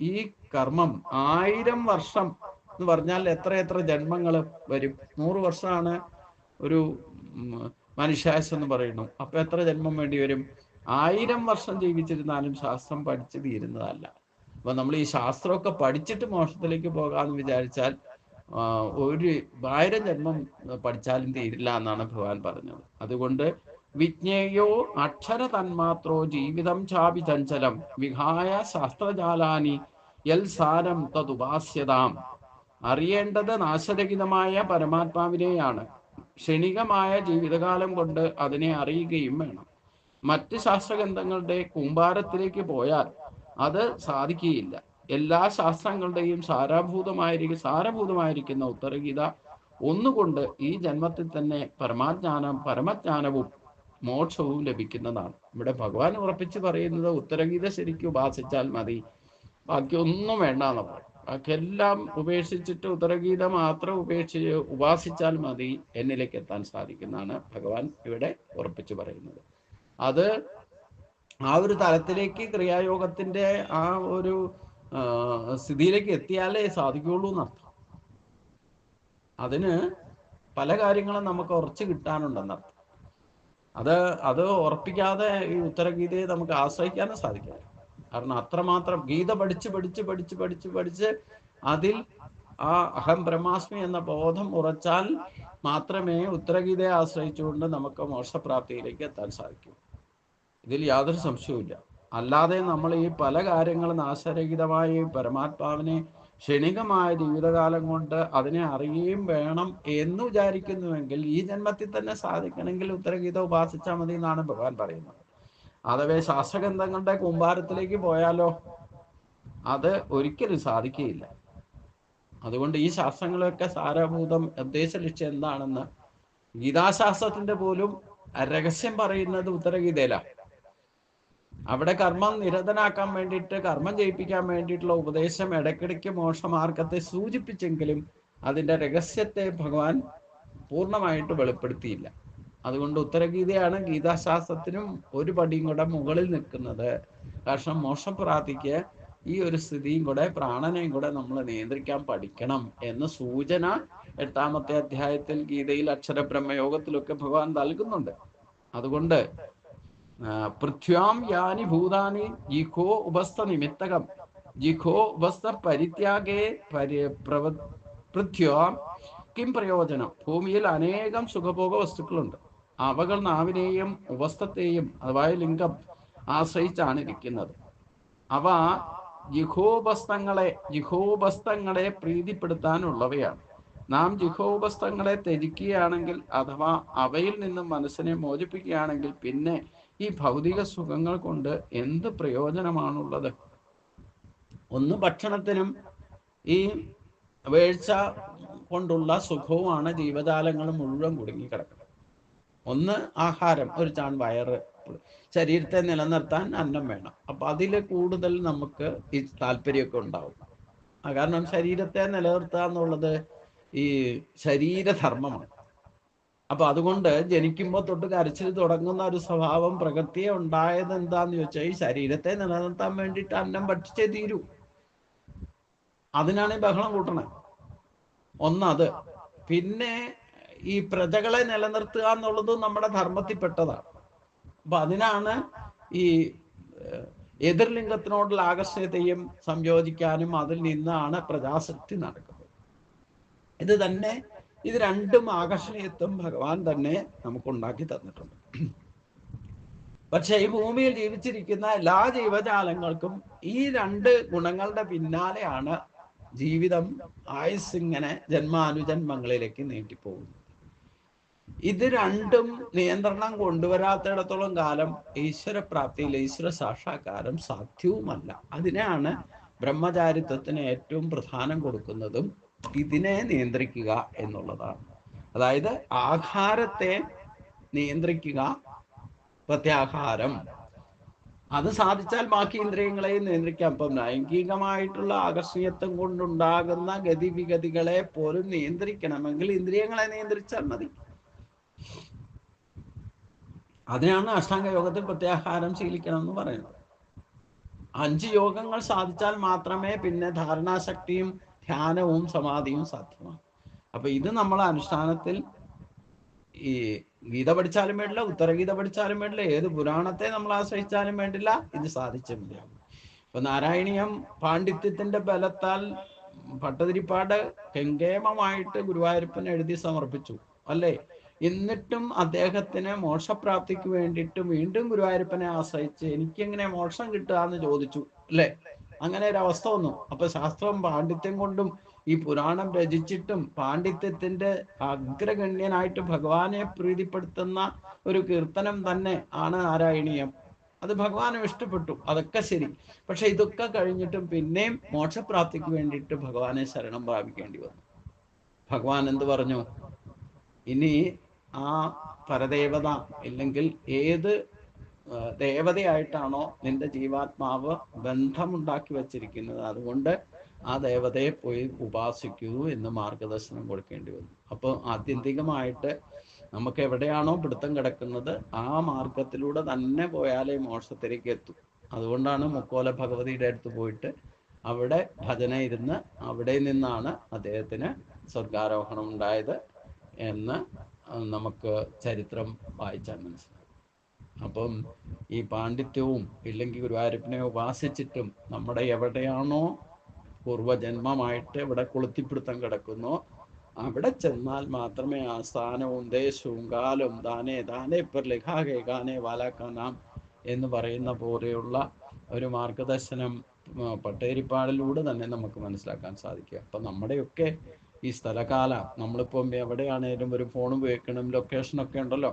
ഈ കർമ്മം 1000 വർഷം എന്ന് പറഞ്ഞാൽ എത്ര ജന്മങ്ങൾ വരും? 100 വർഷമാണ് ഒരു മനുഷ്യായുസ് എന്ന് പറയുന്നു. അപ്പൊ എത്ര ജന്മം വേണ്ടി വരും? 1000 വർഷം ജീവിച്ചിരുന്നാലും ശാസ്ത്രം പഠിച്ചു തീരുന്നതല്ല. അപ്പൊ നമ്മൾ ഈ ശാസ്ത്രമൊക്കെ പഠിച്ചിട്ട് മോക്ഷത്തിലേക്ക് പോകാമെന്ന് വിചാരിച്ചാൽ 1000 ജന്മം പഠിച്ചാലും തീരില്ല എന്നാണ് ഭഗവാൻ പറഞ്ഞത്. അതുകൊണ്ട് വിജ്ഞേയോ അക്ഷര തന്മാത്രോ ജീവിതം ചാപി ചഞ്ചലം വിഹായ ശാസ്ത്രജാലാനി യൽ സാരം തതുപാസ്യതാം. അറിയേണ്ടത് നാശരഹിതമായ പരമാത്മാവിനെയാണ്. ക്ഷണികമായ ജീവിതകാലം കൊണ്ട് അതിനെ അറിയുകയും വേണം. മറ്റ് ശാസ്ത്രഗ്രന്ഥങ്ങളുടെ കൂമ്പാരത്തിലേക്ക് പോയാൽ അത് സാധിക്കുകയില്ല. എല്ലാ ശാസ്ത്രങ്ങളുടെയും സാരഭൂതമായിരിക്കുന്ന ഉത്തരഗീത ഒന്നുകൊണ്ട് ഈ ജന്മത്തിൽ തന്നെ പരമജ്ഞാനവും മോക്ഷവും ലഭിക്കുന്നതാണ്. ഇവിടെ ഭഗവാൻ ഉറപ്പിച്ച് പറയുന്നത് ഉത്തരഗീത ശരിക്കും ഉപാസിച്ചാൽ മതി, ബാക്കി ഒന്നും വേണ്ടെന്ന് പറയും. ബാക്കിയെല്ലാം ഉപേക്ഷിച്ചിട്ട് ഉത്തരഗീത മാത്രം ഉപാസിച്ചാൽ മതി എന്നിലേക്ക് എത്താൻ സാധിക്കുന്നതാണ് ഭഗവാൻ ഇവിടെ ഉറപ്പിച്ച് പറയുന്നത്. അത് ആ ഒരു തലത്തിലേക്ക് ക്രിയായോഗത്തിന്റെ ആ ഒരു സ്ഥിതിയിലേക്ക് എത്തിയാലേ സാധിക്കുള്ളൂ എന്നർത്ഥം. അതിന് പല കാര്യങ്ങളും നമുക്ക് ഉറച്ചു കിട്ടാനുണ്ടെന്നർത്ഥം. അത് ഉറപ്പിക്കാതെ ഈ ഉത്തരഗീതയെ നമുക്ക് ആശ്രയിക്കാനും സാധിക്കില്ല. കാരണം അത്രമാത്രം ഗീത പഠിച്ച് അതിൽ ആ അഹം ബ്രഹ്മാസ്മി എന്ന ബോധം ഉറച്ചാൽ മാത്രമേ ഉത്തരഗീതയെ ആശ്രയിച്ചുകൊണ്ട് നമുക്ക് മോക്ഷപ്രാപ്തിയിലേക്ക് എത്താൻ സാധിക്കൂ. ഇതിൽ യാതൊരു സംശയവുമില്ല. അല്ലാതെ നമ്മൾ ഈ പല കാര്യങ്ങളും നാശരഹിതമായി പരമാത്മാവിനെ ക്ഷണികമായ ജീവിതകാലം കൊണ്ട് അതിനെ അറിയുകയും വേണം എന്ന് വിചാരിക്കുന്നുവെങ്കിൽ ഈ ജന്മത്തിൽ തന്നെ സാധിക്കണമെങ്കിൽ ഉത്തരഗീത ഉപാസിച്ചാൽ മതി എന്നാണ് ഭഗവാൻ പറയുന്നത്. അഥവാ ശാസ്ത്രഗ്രന്ഥങ്ങളുടെ കൂമ്പാരത്തിലേക്ക് പോയാലോ അത് ഒരിക്കലും സാധിക്കുകയില്ല. അതുകൊണ്ട് ഈ ശാസ്ത്രങ്ങളൊക്കെ സാരഭൂതം ഉദ്ദേശ ലക്ഷ്യം എന്താണെന്ന് ഗീതാശാസ്ത്രത്തിന്റെ പോലും രഹസ്യം പറയുന്നത് ഉത്തരഗീതയിലാണ്. അവിടെ കർമ്മം നിരതനാക്കാൻ വേണ്ടിയിട്ട്, കർമ്മം ചെയ്യിപ്പിക്കാൻ വേണ്ടിയിട്ടുള്ള ഉപദേശം ഇടയ്ക്കിടയ്ക്ക് മോക്ഷമാർഗത്തെ സൂചിപ്പിച്ചെങ്കിലും അതിൻ്റെ രഹസ്യത്തെ ഭഗവാൻ പൂർണ്ണമായിട്ട് വെളിപ്പെടുത്തിയില്ല. അതുകൊണ്ട് ഉത്തരഗീതയാണ് ഗീതാശാസ്ത്രത്തിനും ഒരു പടിയും കൂടെ മുകളിൽ നിൽക്കുന്നത്. കാരണം മോക്ഷപ്രാപ്തിക്ക് ഈ ഒരു സ്ഥിതിയും കൂടെ, പ്രാണനെയും കൂടെ നമ്മൾ നിയന്ത്രിക്കാൻ പഠിക്കണം എന്ന സൂചന 8ാമത്തെ അധ്യായത്തിൽ ഗീതയിൽ അക്ഷരബ്രഹ്മയോഗത്തിലൊക്കെ ഭഗവാൻ നൽകുന്നുണ്ട്. അതുകൊണ്ട് പൃഥ്വ്യാം യാനി ഭൂതാനി ജിഹോ ഉപസ്ഥ നിമിത്തകം ജിഹോ ഉപസ്ഥ പരിത്യാഗേ പൃഥ്വ്യാം കിം പ്രയോജനം. ഭൂമിയിൽ അനേകം സുഖഭോഗ വസ്തുക്കളുണ്ട്. അവകൾ നാവിനെയും ഉപസ്ഥത്തെയും അഥവാ ലിംഗം ആശ്രയിച്ചാണ് ഇരിക്കുന്നത്. അവ ജിഹോപസ്ഥങ്ങളെ പ്രീതിപ്പെടുത്താനുള്ളവയാണ്. നാം ജിഹോപസ്ഥങ്ങളെ ത്യജിക്കുകയാണെങ്കിൽ, അഥവാ അവയിൽ നിന്നും മനസ്സിനെ മോചിപ്പിക്കുകയാണെങ്കിൽ, പിന്നെ ഈ ഭൗതിക സുഖങ്ങൾ കൊണ്ട് എന്ത് പ്രയോജനമാണുള്ളത്? ഒന്ന് ഭക്ഷണത്തിനും ഈ വേഴ്ച കൊണ്ടുള്ള സുഖവുമാണ് ജീവജാലങ്ങൾ മുഴുവൻ കുടുങ്ങിക്കിടക്കുന്നത്. ഒന്ന് ആഹാരം, ഒരു ചാൺ വയറ്, ശരീരത്തെ നിലനിർത്താൻ അന്നം വേണം. അപ്പൊ അതിൽ കൂടുതൽ നമുക്ക് ഈ താല്പര്യമൊക്കെ ഉണ്ടാവും. കാരണം ശരീരത്തെ നിലനിർത്തുക എന്നുള്ളത് ഈ ശരീരധർമ്മമാണ്. അപ്പൊ അതുകൊണ്ട് ജനിക്കുമ്പോൾ തൊട്ട് കരച്ചിൽ തുടങ്ങുന്ന ഒരു സ്വഭാവം പ്രകൃതിയെ ഉണ്ടായത് എന്താന്ന് ചോദിച്ചാൽ, ഈ ശരീരത്തെ നിലനിർത്താൻ വേണ്ടിയിട്ട് അന്നം ഭക്ഷിച്ചേ തീരൂ. അതിനാണ് ഈ ബഹളം കൂട്ടണത്. ഒന്നത്. പിന്നെ ഈ പ്രജകളെ നിലനിർത്തുക എന്നുള്ളത് നമ്മുടെ ധർമ്മത്തിൽപ്പെട്ടതാണ്. അപ്പൊ അതിനാണ് ഈ എതിർലിംഗത്തിനോടുള്ള ആകർഷണീയതയും സംയോജിക്കാനും അതിൽ നിന്നാണ് പ്രജാസക്തി നടക്കുന്നത്. ഇത് രണ്ടും ആകർഷണീയത്വം ഭഗവാൻ തന്നെ നമുക്കുണ്ടാക്കി തന്നിട്ടുണ്ട്. പക്ഷെ ഈ ഭൂമിയിൽ ജീവിച്ചിരിക്കുന്ന എല്ലാ ജീവജാലങ്ങൾക്കും ഈ രണ്ട് ഗുണങ്ങളുടെ പിന്നാലെയാണ് ജീവിതം, ആയുസ് ഇങ്ങനെ ജന്മാനുജന്മങ്ങളിലേക്ക് നീട്ടിപ്പോകുന്നത്. ഇത് രണ്ടും നിയന്ത്രണം കൊണ്ടുവരാത്തിടത്തോളം കാലം ഈശ്വരപ്രാപ്തിയിൽ ഈശ്വര സാക്ഷാത്കാരം സാധ്യവുമല്ല. അതിനാണ് ബ്രഹ്മചാരിത്വത്തിന് ഏറ്റവും പ്രധാനം കൊടുക്കുന്നതും ഇതിനെ നിയന്ത്രിക്കുക എന്നുള്ളതാണ്. അതായത് ആഹാരത്തെ നിയന്ത്രിക്കുക, പ്രത്യാഹാരം. അത് സാധിച്ചാൽ ബാക്കി ഇന്ദ്രിയങ്ങളെയും നിയന്ത്രിക്കാം. ഇപ്പം ലൈംഗികമായിട്ടുള്ള ആകർഷണീയത്വം കൊണ്ടുണ്ടാകുന്ന ഗതിവിഗതികളെ പോലും നിയന്ത്രിക്കണമെങ്കിൽ ഇന്ദ്രിയങ്ങളെ നിയന്ത്രിച്ചാൽ മതി. അതിനാണ് അഷ്ടാംഗ യോഗത്തിൽ പ്രത്യാഹാരം ശീലിക്കണം എന്ന് പറയുന്നത്. 5 യോഗങ്ങൾ സാധിച്ചാൽ മാത്രമേ പിന്നെ ധാരണാശക്തിയും ധ്യാനവും സമാധിയും സാധ്യമാണ്. അപ്പൊ ഇത് നമ്മളെ അനുഷ്ഠാനത്തിൽ ഈ ഗീത പഠിച്ചാലും വേണ്ടില്ല, ഉത്തരഗീത പഠിച്ചാലും വേണ്ടില്ല, ഏത് പുരാണത്തെ നമ്മൾ ആശ്രയിച്ചാലും വേണ്ടില്ല, ഇത് സാധിച്ചേ മതിയാവും. ഇപ്പൊ നാരായണീയം പാണ്ഡിത്യത്തിന്റെ ബലത്താൽ ഭട്ടതിരിപ്പാട് കെങ്കേമമായിട്ട് ഗുരുവായൂരപ്പൻ എഴുതി സമർപ്പിച്ചു, അല്ലേ? എന്നിട്ടും അദ്ദേഹത്തിന് മോക്ഷപ്രാപ്തിക്ക് വേണ്ടിയിട്ട് വീണ്ടും ഗുരുവായൂരപ്പനെ ആശ്രയിച്ച് എനിക്കെങ്ങനെ മോക്ഷം കിട്ടുക എന്ന് ചോദിച്ചു, അല്ലേ? അങ്ങനെ ഒരു അവസ്ഥ വന്നു. അപ്പൊ ശാസ്ത്രം പാണ്ഡിത്യം കൊണ്ടും ഈ പുരാണം രചിച്ചിട്ടും പാണ്ഡിത്യത്തിന്റെ അഗ്രഗണ്യനായിട്ട് ഭഗവാനെ പ്രീതിപ്പെടുത്തുന്ന ഒരു കീർത്തനം തന്നെ ആണ് നാരായണീയം. അത് ഭഗവാനും ഇഷ്ടപ്പെട്ടു, അതൊക്കെ ശരി. പക്ഷെ ഇതൊക്കെ കഴിഞ്ഞിട്ടും പിന്നെയും മോക്ഷപ്രാപ്തിക്ക് വേണ്ടിയിട്ട് ഭഗവാനെ ശരണം പ്രാപിക്കേണ്ടി വന്നു. ഭഗവാൻ എന്ത് പറഞ്ഞു? ഇനി ആ പരദേവത ഇല്ലെങ്കിൽ ഏത് ദേവതയായിട്ടാണോ നിന്റെ ജീവാത്മാവ് ബന്ധമുണ്ടാക്കി വച്ചിരിക്കുന്നത്, അതുകൊണ്ട് ആ ദേവതയെ പോയി ഉപാസിക്കൂ എന്ന് മാർഗദർശനം കൊടുക്കേണ്ടി വന്നു. അപ്പോൾ ആത്യന്തികമായിട്ട് നമുക്ക് എവിടെയാണോ പിടുത്തം കിടക്കുന്നത് ആ മാർഗത്തിലൂടെ തന്നെ പോയാലേ മോക്ഷത്തിലേക്ക് എത്തും. അതുകൊണ്ടാണ് മുക്കോല ഭഗവതിയുടെ അടുത്ത് പോയിട്ട് അവിടെ ഭജന ഇരുന്ന് അവിടെ നിന്നാണ് അദ്ദേഹത്തിന് സ്വർഗാരോഹണം ഉണ്ടായത് എന്ന് നമുക്ക് ചരിത്രം വായിച്ചാൽ മനസ്സിലാവും. അപ്പം ഈ പാണ്ഡിത്യവും ഇല്ലെങ്കിൽ ഗുരുവായൂരപ്പനെ ഉപാസിച്ചിട്ടും നമ്മുടെ എവിടെയാണോ പൂർവജന്മമായിട്ട് ഇവിടെ കൊളുത്തിപ്പിടുത്തം കിടക്കുന്നോ അവിടെ ചെന്നാൽ മാത്രമേ ആ സ്ഥാനവും ദേശവും കാലവും ദാനേ ദാനേ പർ ലിഖാകെ ഗാനേ വാലാക്ക നാം എന്ന് പറയുന്ന പോലെയുള്ള ഒരു മാർഗദർശനം പട്ടേരിപ്പാടിലൂടെ തന്നെ നമുക്ക് മനസ്സിലാക്കാൻ സാധിക്കുക. അപ്പം നമ്മുടെയൊക്കെ ഈ സ്ഥലകാല, നമ്മളിപ്പം എവിടെയാണേലും ഒരു ഫോൺ ഉപയോഗിക്കണം, ലൊക്കേഷനൊക്കെ ഉണ്ടല്ലോ,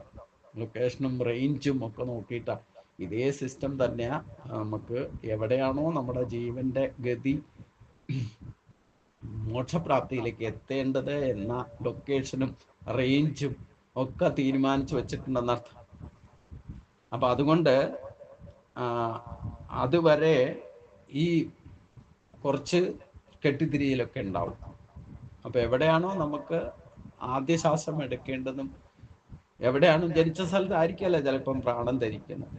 ലൊക്കേഷനും റേഞ്ചും ഒക്കെ നോക്കിയിട്ടാണ്. ഇതേ സിസ്റ്റം തന്നെയാ നമുക്ക് എവിടെയാണോ നമ്മുടെ ജീവന്റെ ഗതി മോക്ഷപ്രാപ്തിയിലേക്ക് എത്തേണ്ടത് എന്ന ലൊക്കേഷനും റേഞ്ചും ഒക്കെ തീരുമാനിച്ചു വെച്ചിട്ടുണ്ടെന്നർത്ഥം. അപ്പൊ അതുകൊണ്ട് അതുവരെ ഈ കുറച്ച് കെട്ടിത്തിരിയലൊക്കെ ഉണ്ടാവും. അപ്പൊ എവിടെയാണോ നമുക്ക് ആദ്യ ശ്വാസം എടുക്കേണ്ടതും എവിടെയാണ് ജനിച്ച സ്ഥലത്തായിരിക്കല്ലേ ചിലപ്പം പ്രാണൻ ധരിക്കുന്നത്.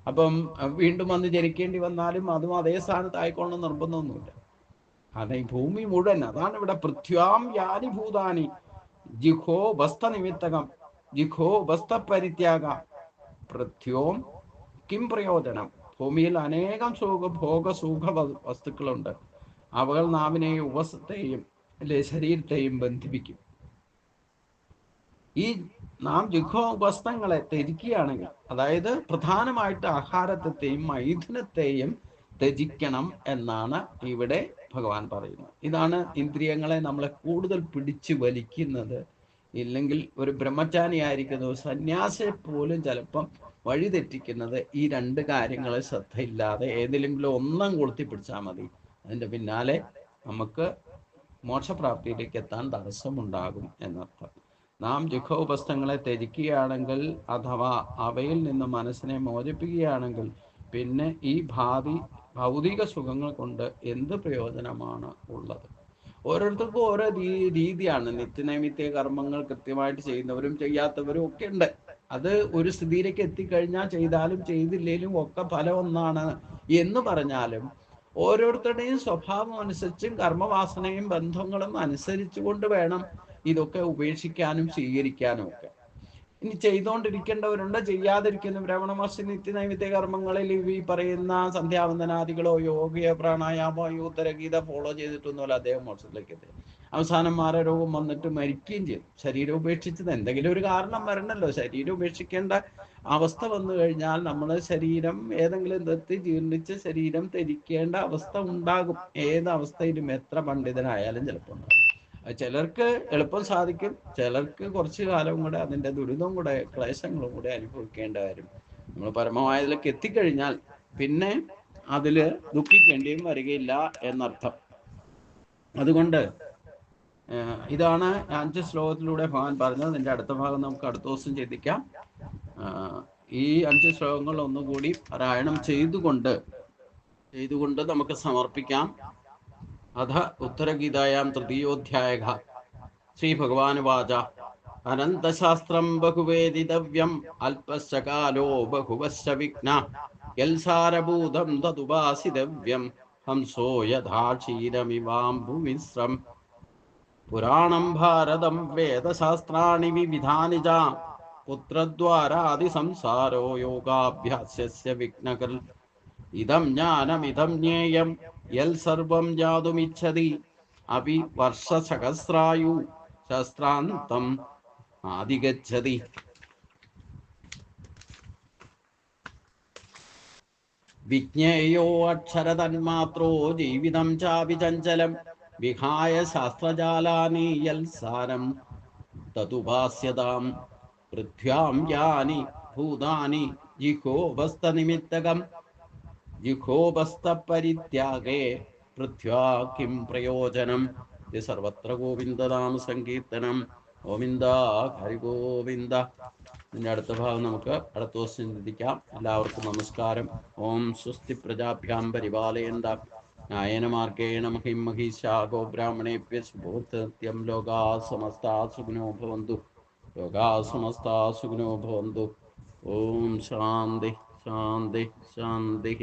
അപ്പം വീണ്ടും വന്ന് ജനിക്കേണ്ടി വന്നാലും അതും അതേ സ്ഥാനത്തായിക്കൊള്ളണം നിർബന്ധമൊന്നുമില്ല. കാരണം ഈ ഭൂമി മുഴുവൻ, അതാണ് ഇവിടെ പൃഥ്വാം യാനി ഭൂതാനി ജിഹോ വസ്ത നിമിത്തകം ജിഹോ വസ്ത പരിത്യാഗ പൃഥ്വോം കിം പ്രയോജനം. ഭൂമിയിൽ അനേകം ഭോഗസുഖ വസ്തുക്കളുണ്ട്. അവകൾ നാവിനെയും ഉപസ്ഥത്തെയും അല്ലെ ശരീരത്തെയും ബന്ധിപ്പിക്കും. ഈ നാം ജിഹോപസ്ഥങ്ങളെ ത്യജിക്കുകയാണെങ്കിൽ, അതായത് പ്രധാനമായിട്ട് ആഹാരത്തെയും മൈഥുനത്തെയും ത്യജിക്കണം എന്നാണ് ഇവിടെ ഭഗവാൻ പറയുന്നത്. ഇതാണ് ഇന്ദ്രിയങ്ങളെ നമ്മളെ കൂടുതൽ പിടിച്ചു വലിക്കുന്നത്. ഇല്ലെങ്കിൽ ഒരു ബ്രഹ്മചാരിയായിരിക്കുന്ന ഒരു സന്യാസിയെ പോലും ചിലപ്പം വഴിതെറ്റിക്കുന്നത് ഈ രണ്ട് കാര്യങ്ങളെ ശ്രദ്ധയില്ലാതെ ഏതിലെങ്കിലും ഒന്നും കൊളുത്തി പിടിച്ചാൽ മതി, അതിൻ്റെ പിന്നാലെ നമുക്ക് മോക്ഷപ്രാപ്തിയിലേക്ക് എത്താൻ തടസ്സമുണ്ടാകും എന്നർത്ഥം. നാം ജിഹോപസ്ഥങ്ങളെ ത്യജിക്കുകയാണെങ്കിൽ അഥവാ അവയിൽ നിന്ന് മനസ്സിനെ മോചിപ്പിക്കുകയാണെങ്കിൽ പിന്നെ ഈ ഭൗതിക സുഖങ്ങൾ കൊണ്ട് എന്ത് പ്രയോജനമാണ് ഉള്ളത്? ഓരോരുത്തർക്കും ഓരോ രീതിയാണ്. നിത്യനൈമിത്യ കർമ്മങ്ങൾ കൃത്യമായിട്ട് ചെയ്യുന്നവരും ചെയ്യാത്തവരും ഒക്കെ ഉണ്ട്. അത് ഒരു സ്ഥിതിയിലേക്ക് എത്തിക്കഴിഞ്ഞാൽ ചെയ്താലും ചെയ്തില്ലേലും ഒക്കെ ഫലം ഒന്നാണ് എന്ന് പറഞ്ഞാലും ഓരോരുത്തരുടെയും സ്വഭാവം അനുസരിച്ചും കർമ്മവാസനയും ബന്ധങ്ങളും അനുസരിച്ചുകൊണ്ട് വേണം ഇതൊക്കെ ഉപേക്ഷിക്കാനും സ്വീകരിക്കാനും ഒക്കെ. ഇനി ചെയ്തുകൊണ്ടിരിക്കേണ്ടവരുണ്ട്, ചെയ്യാതിരിക്കുന്ന ബ്രാഹ്മണ മഹർഷി നിത്യനൈമിത്യ കർമ്മങ്ങളിൽ ഈ പറയുന്ന സന്ധ്യാവന്തനാദികളോ യോഗയോ പ്രാണായാമോ ഉത്തരഗീത ഫോളോ ചെയ്തിട്ടൊന്നുമല്ല അദ്ദേഹം മോക്ഷത്തിലേക്ക് എത്തി. അവസാനം മാരരോഗം വന്നിട്ട് മരിക്കുകയും ചെയ്തു. ശരീരം ഉപേക്ഷിച്ചത് എന്തെങ്കിലും ഒരു കാരണം വരണല്ലോ. ശരീരം ഉപേക്ഷിക്കേണ്ട അവസ്ഥ വന്നു കഴിഞ്ഞാൽ നമ്മൾ ശരീരം ഏതെങ്കിലും തരത്തിൽ ജീർണിച്ച് ശരീരം ത്യജിക്കേണ്ട അവസ്ഥ ഉണ്ടാകും. ഏത് അവസ്ഥയിലും എത്ര പണ്ഡിതനായാലും ചിലപ്പോൾ ഉണ്ടാകും. ചിലർക്ക് എളുപ്പം സാധിക്കും, ചിലർക്ക് കുറച്ചു കാലം കൂടെ അതിൻ്റെ ദുരിതവും കൂടെ ക്ലേശങ്ങളും കൂടെ അനുഭവിക്കേണ്ട വരും. നമ്മൾ പരമമായതിലേക്ക് എത്തിക്കഴിഞ്ഞാൽ പിന്നെ അതിൽ ദുഃഖിക്കേണ്ടിയും വരികയില്ല എന്നർത്ഥം. അതുകൊണ്ട് ഇതാണ് 5 ശ്ലോകത്തിലൂടെ ഭഗവാൻ പറഞ്ഞത്. ഇതിൻ്റെ അടുത്ത ഭാഗം നമുക്ക് അടുത്ത ദിവസം ചിന്തിക്കാം. ഈ 5 ശ്ലോകങ്ങൾ ഒന്നുകൂടി പാരായണം ചെയ്തുകൊണ്ട് നമുക്ക് സമർപ്പിക്കാം. അഥ ഉത്തരഗീതായാം തൃതീയോധ്യായഃ. ശ്രീ ഭഗവാനുവാച അനന്തശാസ്ത്രം ബഹുവേദിതവ്യം അല്പശ്ച കാലോ ബഹുവശ്ച വിഘ്ന യൽസാരഭൂതം തദുപാസിതവ്യം ഹംസോ യഥാ ക്ഷീരമിവാംബുമിശ്രം പുരാണം ഭാരതം വേദശാസ്ത്രാണി വിവിധാനി ച പുത്രദ്വാരാദി സംസാരോ യോഗാഭ്യാസ്യസ്യ വിഘ്നകൽ ഇദം ജ്ഞാനമിദം ജ്ഞേയം യൽ സർവം ജാതുമിച്ഛതി അപി വർഷസഹസ്രായു ശസ്ത്രാന്തം ആദിഗച്ഛതി. വിജ്ഞേയോ അക്ഷരതന്മാത്രോ ജീവിതം ചാപി ചഞ്ചലം വിഹായ ശാസ്ത്രജാലാനി യൽ സാരം തതുപാസ്യതാം പൃഥ്വ്യാം യാനി ഭൂതാനി ജിഹോപസ്ഥനിമിത്തകം ജിഹോപസ്ഥപരിത്യാഗേ പൃഥ്വാ കിം പ്രയോജനം. ഇത് സർവത്ര ഗോവിന്ദനാമ സങ്കീർത്തനം. ഗോവിന്ദ ഹരിഗോവിന്ദ. ഇതിൻ്റെ അടുത്ത ഭാഗം നമുക്ക് അടുത്ത ദിവസം ചിന്തിക്കാം. എല്ലാവർക്കും നമസ്കാരം. ഓം സ്വസ്തി പ്രജാഭ്യാം പരിപാലയന്താം ന്യായേന മാർഗേണ മഹിം മഹീശാ ഗോബ്രാഹ്മണേഭ്യഃ ശുഭോസ്ത്യം. ലോകാ സമസ്താ സുഖിനോ ഭവന്തു. ലോകാ സമസ്താ സുഖിനോ ഭവന്തു. ഓം ശാന്തി ശാന്തി ശാന്തി.